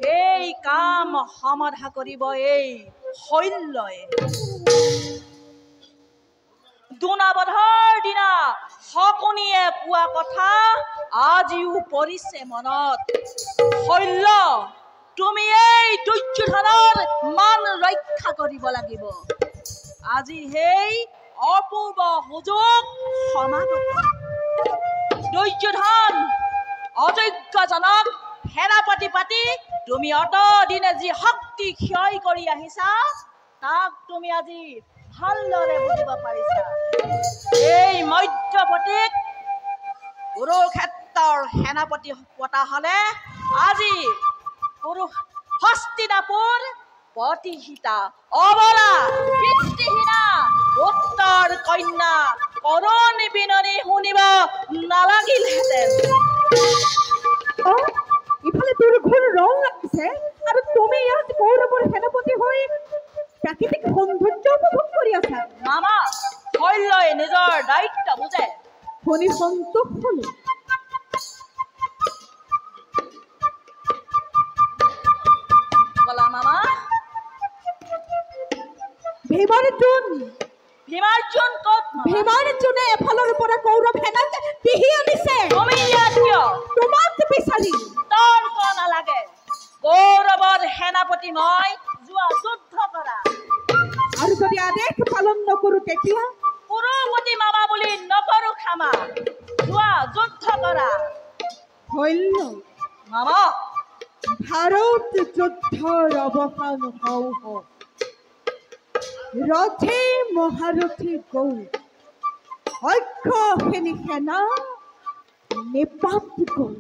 সেই কাম সমাধা কৰিব এই শৈল্যই। দুনাবধৰ দিনা শকুনিয়ে কোৱা কথা আজিও পৰিছে মনত। শৈল্য, তুমি এই দুৰ্যোধনৰ মান ৰক্ষা কৰিব লাগিব। আজি সেই অপূৰ্ব সুযোগ সমাগত। দুৰ্যোধন অযোগ্যজনক সেনাপতি পাতি তুমি অতদিনে যি শক্তি ক্ষয় কৰি আহিছা, তাক তুমি আজি ভালদৰে বুজিব পাৰিছা। এই মধ্যপতিক কুৰুক্ষেত্ৰৰ সেনাপতি পতা হলে আজি হস্তিনাপুৰ প্ৰতিহিতা অবলা পিতৃহীনা উত্তৰ কন্যা কৰুণ বিননি শুনিব নালাগিলহেঁতেন। ইফালে তোৰ ঘৰ ৰং লাগিছে আৰু তুমি ইয়াত কৌৰৱৰ সেনাপতি হৈ প্ৰাকৃতিক সৌন্দৰ্য উপভোগ কৰি আছা। মামা, শৈল্যই নিজৰ দায়িত্ব বুজে। শুনি সন্তোষ হলো। বলা মামা। ভীমাৰ্জুন ভীমাৰ্জুন ক'ত মামা? ভীমাৰ্জুনে এফালৰ পৰা কৌৰৱ সেনাক পিহি আনিছে। তুমি ইয়াত কিয়? তোমাক বিচাৰি। তৰ্ক নালাগে। কৌৰৱৰ সেনাপতি মই, যোৱা যুদ্ধ কৰা। আৰু যদি আদেশ পালন নকৰো তেতিয়া? কুৰুপতি মামা বুলি নকৰো ক্ষমা। যোৱা যুদ্ধ কৰা। হইল মামা ভাৰত যুদ্ধৰ অৱসান হওঁ হওঁ। ৰথে মহাৰথী গৈ অক্ষখিনি সেনা নিপাত গ'ল।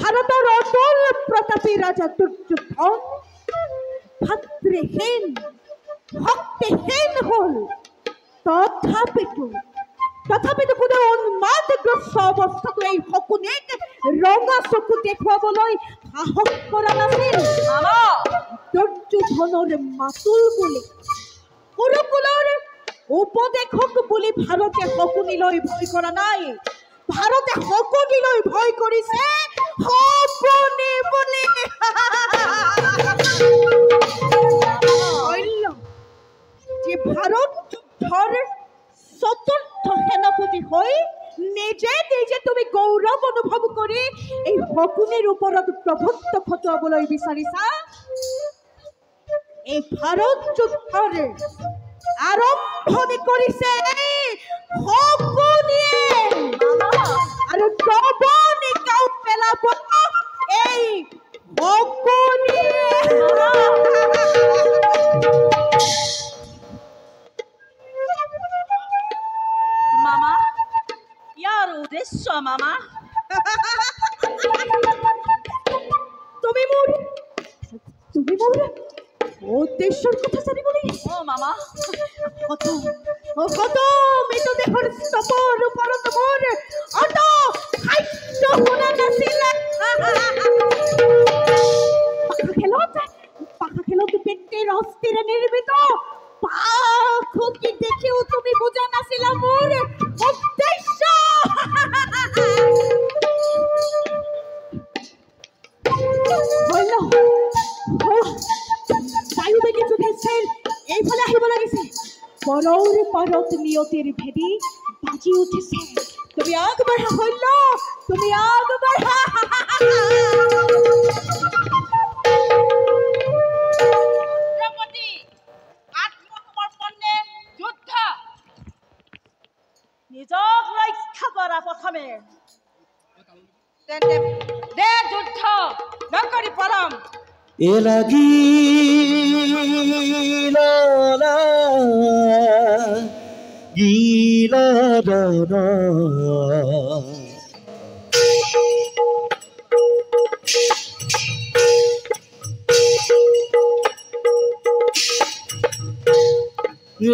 ভাৰতৰ অতুল প্ৰতাপী ৰাজা দুৰ্যোধন ভাতৃহীন শক্তিহীন হ'ল। তথাপিতো কোনো উন্মাদগ্ৰস্ত অৱস্থাটো এই শকুনিক ৰঙা চকু দেখুৱাবলৈ সাহস কৰা নাছিল। মামা দুৰ্যোধনৰ মাতুল বুলি কুৰুকুলৰ উপদেশক বুলি ভাৰতে শকুনিলৈ ভয় কৰা নাই। ভাৰতে শকুনিলৈ ভয় কৰিছে শকুনি বুলি। যে ভাৰত যুদ্ধৰ চতুৰ্থ সেনাপতি হৈ নিজে নিজে তুমি গৌৰৱ অনুভৱ কৰি এই শকুনিৰ ওপৰত প্ৰভুত্ব খটুৱাবলৈ বিচাৰিছা। এই ভাৰত যুদ্ধৰ আৰম্ভণি কৰিছে শকুনিয়ে আৰু দবনিকাও পেলাব এই শকুনিয়ে। মামা ইয়াৰ উদ্দেশ্য মামা? তুমি মোৰ উদ্দেশ্যৰ কথা জানিবলৈ? অ মামা মৃতদেহৰ স্তপৰ ওপৰত মোৰ অত খাদ্য শুনা নাছিলে। পাখা খেলত পেটেৰ অস্থিৰে নিৰ্মিত পাখি দেখিও তুমি বুজা নাছিলা মোৰ উদ্দেশ্য। বায়ুবেগী যুধিষ্ঠিৰ এইফালে আহিব লাগিছে। পৰৰ পাৰত নিয়তিৰ ভেদি বাজি উঠিছে। তুমি আগবাঢ়া হইল, তুমি আগবাঢ়া। দ্ৰৌপদী আত্মসমৰ্পণে যুদ্ধ। নিজক ৰক্ষা কৰা প্ৰথমে। তেন্তে দে যুদ্ধ নকৰি পৰম। এ লাগিলা গিলা দানা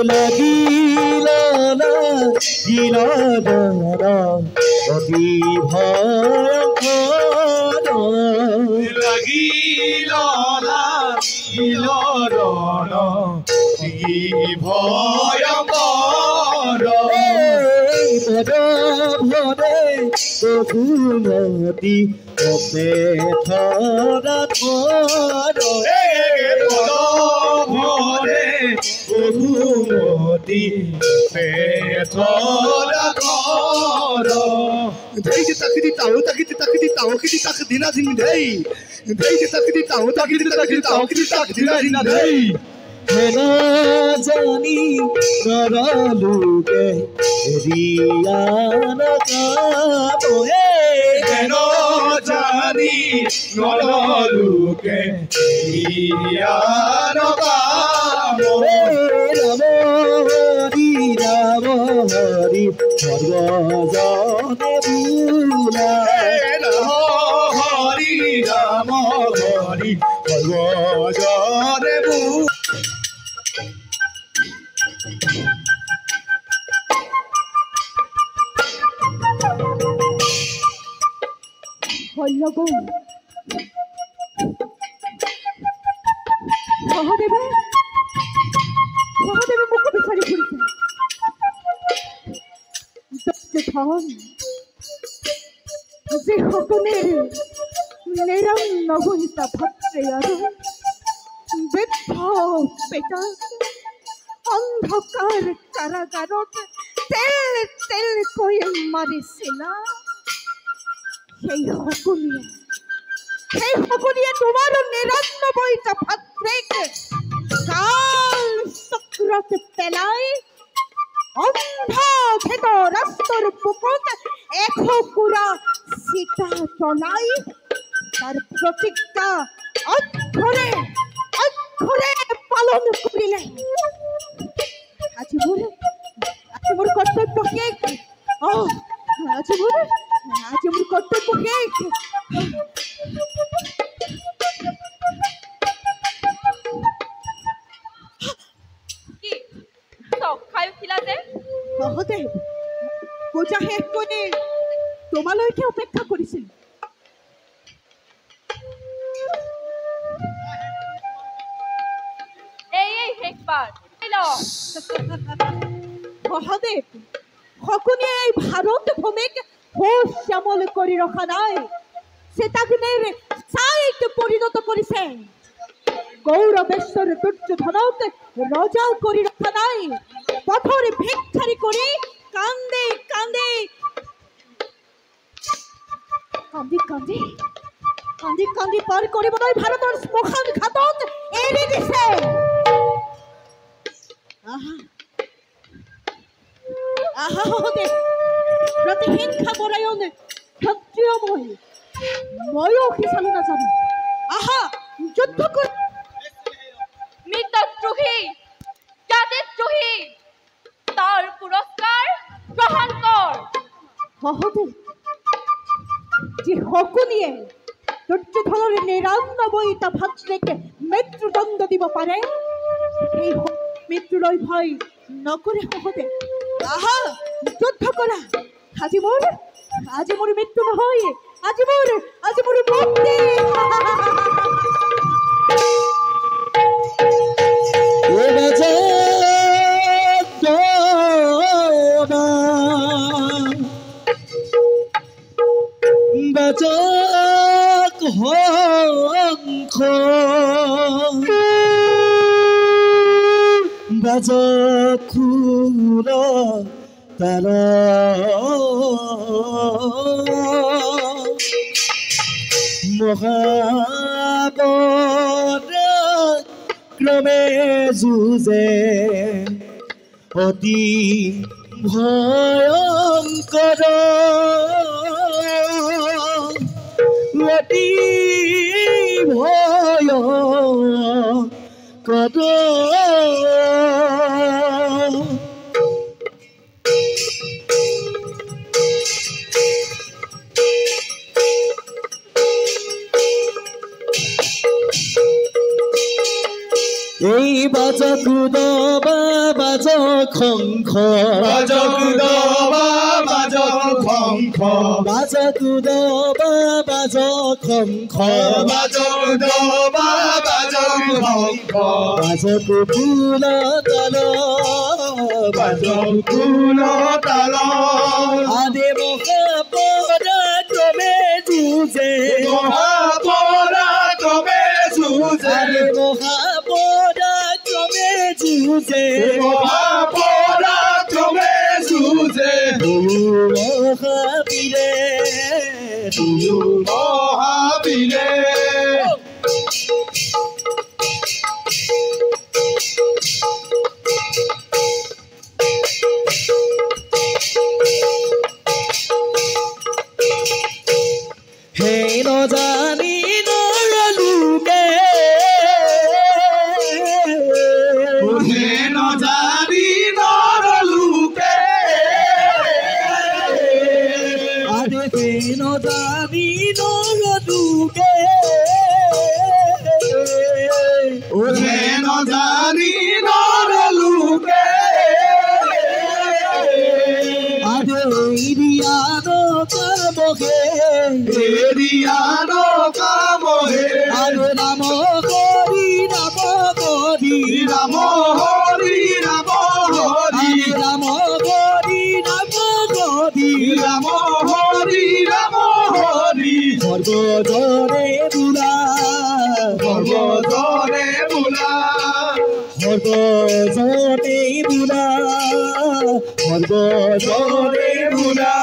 লাগিলা গিলা দানা অতি ভয়ংকৰ লাগিলা গিলৰণ কি ভয়ংকৰ ভৰে বহুমতি অপেথৰা ভৰে বহুমতি পেথৰা ধেই তাকিতি তাও কিতি তাক দিনা দিন ধেই তাকিতি তাও কিতি তাক দিনা ধেই হেনা জানি নৰলোকে ৰিয়ান কাবহে হেন জানি নৰলোকে ৰিয়ান কাবহে ৰাম হৰি সৰ্বজনে বোলা হৰি ৰাম হৰি সৰ্বজনে বোলা। সহদেৱে মোকো বিচাৰি ফুৰিছে। দুৰ্যোধন যি শকুনিৰ নিৰং নগণিতা ভাতৃ আৰু বৃদ্ধ পিতা অন্ধকাৰ কাৰাগাৰত তেল তেলকৈ মাৰিছিলা সেই সকলোৱে তোমাৰ ৯৯টা ভাতৃক কাল চক্ৰত পেলাই অন্ধ ঘেট ৰাস্তাৰ বুকত ১০০ চিতা জ্বলাই তাৰ প্ৰতিজ্ঞা অক্ষৰে পালন কৰিলে। আজি মোৰ কৰ্তব্য শেষ। আজি মোৰ কৰ্তব্য শেষ। কি চক খাই উঠিলা যে? মহোদয়, পূজা শেষ কৰি তোমালৈকে অপেক্ষা কৰিছিল। মহাদেৱ, সকলোৱে এই ভাৰত ভূমিক শ্যামল কৰি ৰখা নাই, সীতাগ্নিৰ ছাইত পৰিণত কৰিছে। গৌৰৱেশ্বৰ দুৰ্যোধনক ৰজা কৰি ৰখা নাই, পথৰ ভিক্ষাৰী কৰি কান্দি কান্দি কান্দি কান্দি কান্দি কান্দি পাৰ কৰিবলৈ ভাৰতৰ শ্মশান ঘাটত এৰি দিছে। প্ৰতিহিংসা পৰায়ণ ক্ষত্ৰিয় ময়ো সিচালো নাজানো। যুদ্ধ কৰ। মিত্ৰদ্ৰোহী, জাতিদ্ৰোহী, তাৰ পুৰস্কাৰ গ্ৰহণ কৰ। মহোদয়, যি শকুনিয়ে দুৰ্যোধনৰ ৯৯টা ভাতৃক মৃত্যুদণ্ড দিব পাৰে, সেই মৃত্যুলৈ ভয় নকৰে। মহোদয়, যুদ্ধ কৰা। আজি মোৰ মৃত্যু নহয়, আজি মোৰ মুক্তি। খুৰা তারা মহাবত ক্রমে যুঁজে অতি ভয়ঙ্কর, অতি ভয়ঙ্কর। এই বাজকুদবা বাজ খংখ, বাজকুদবা বাজ খংখ, বাজকুদবা বাজ খংখ, বাজকুদবা বাজ খংখ, বাজকুল তাল, বাজকুল তাল। আদে মহাপরাক্রমে যুঁজে, মহাপরাক্রমে যুঁজে, মহাপরাক্রমে যুঁজে, মহাপরাক্রমে যুঁজে। মহাবীরে, মহাবীরে। হে নজানি নৰলোকে, হে নজানি নৰলোকে, আৰে হে নজানি নৰলোকে, হে নজানি নৰলোকে, আৰে এৰিয়ানো কামহে, এৰিয়ানো কামহে, আৰে নাম হৰি নাম হৰি, নাম হৰি নাম হৰি, নাম হৰি নাম হৰি, নাম হৰি নাম হৰি। সৰ্বজনে বোলা, সৰ্বজনে বোলা, সৰ্বজনে বুলা সৰ্বজনে বুলা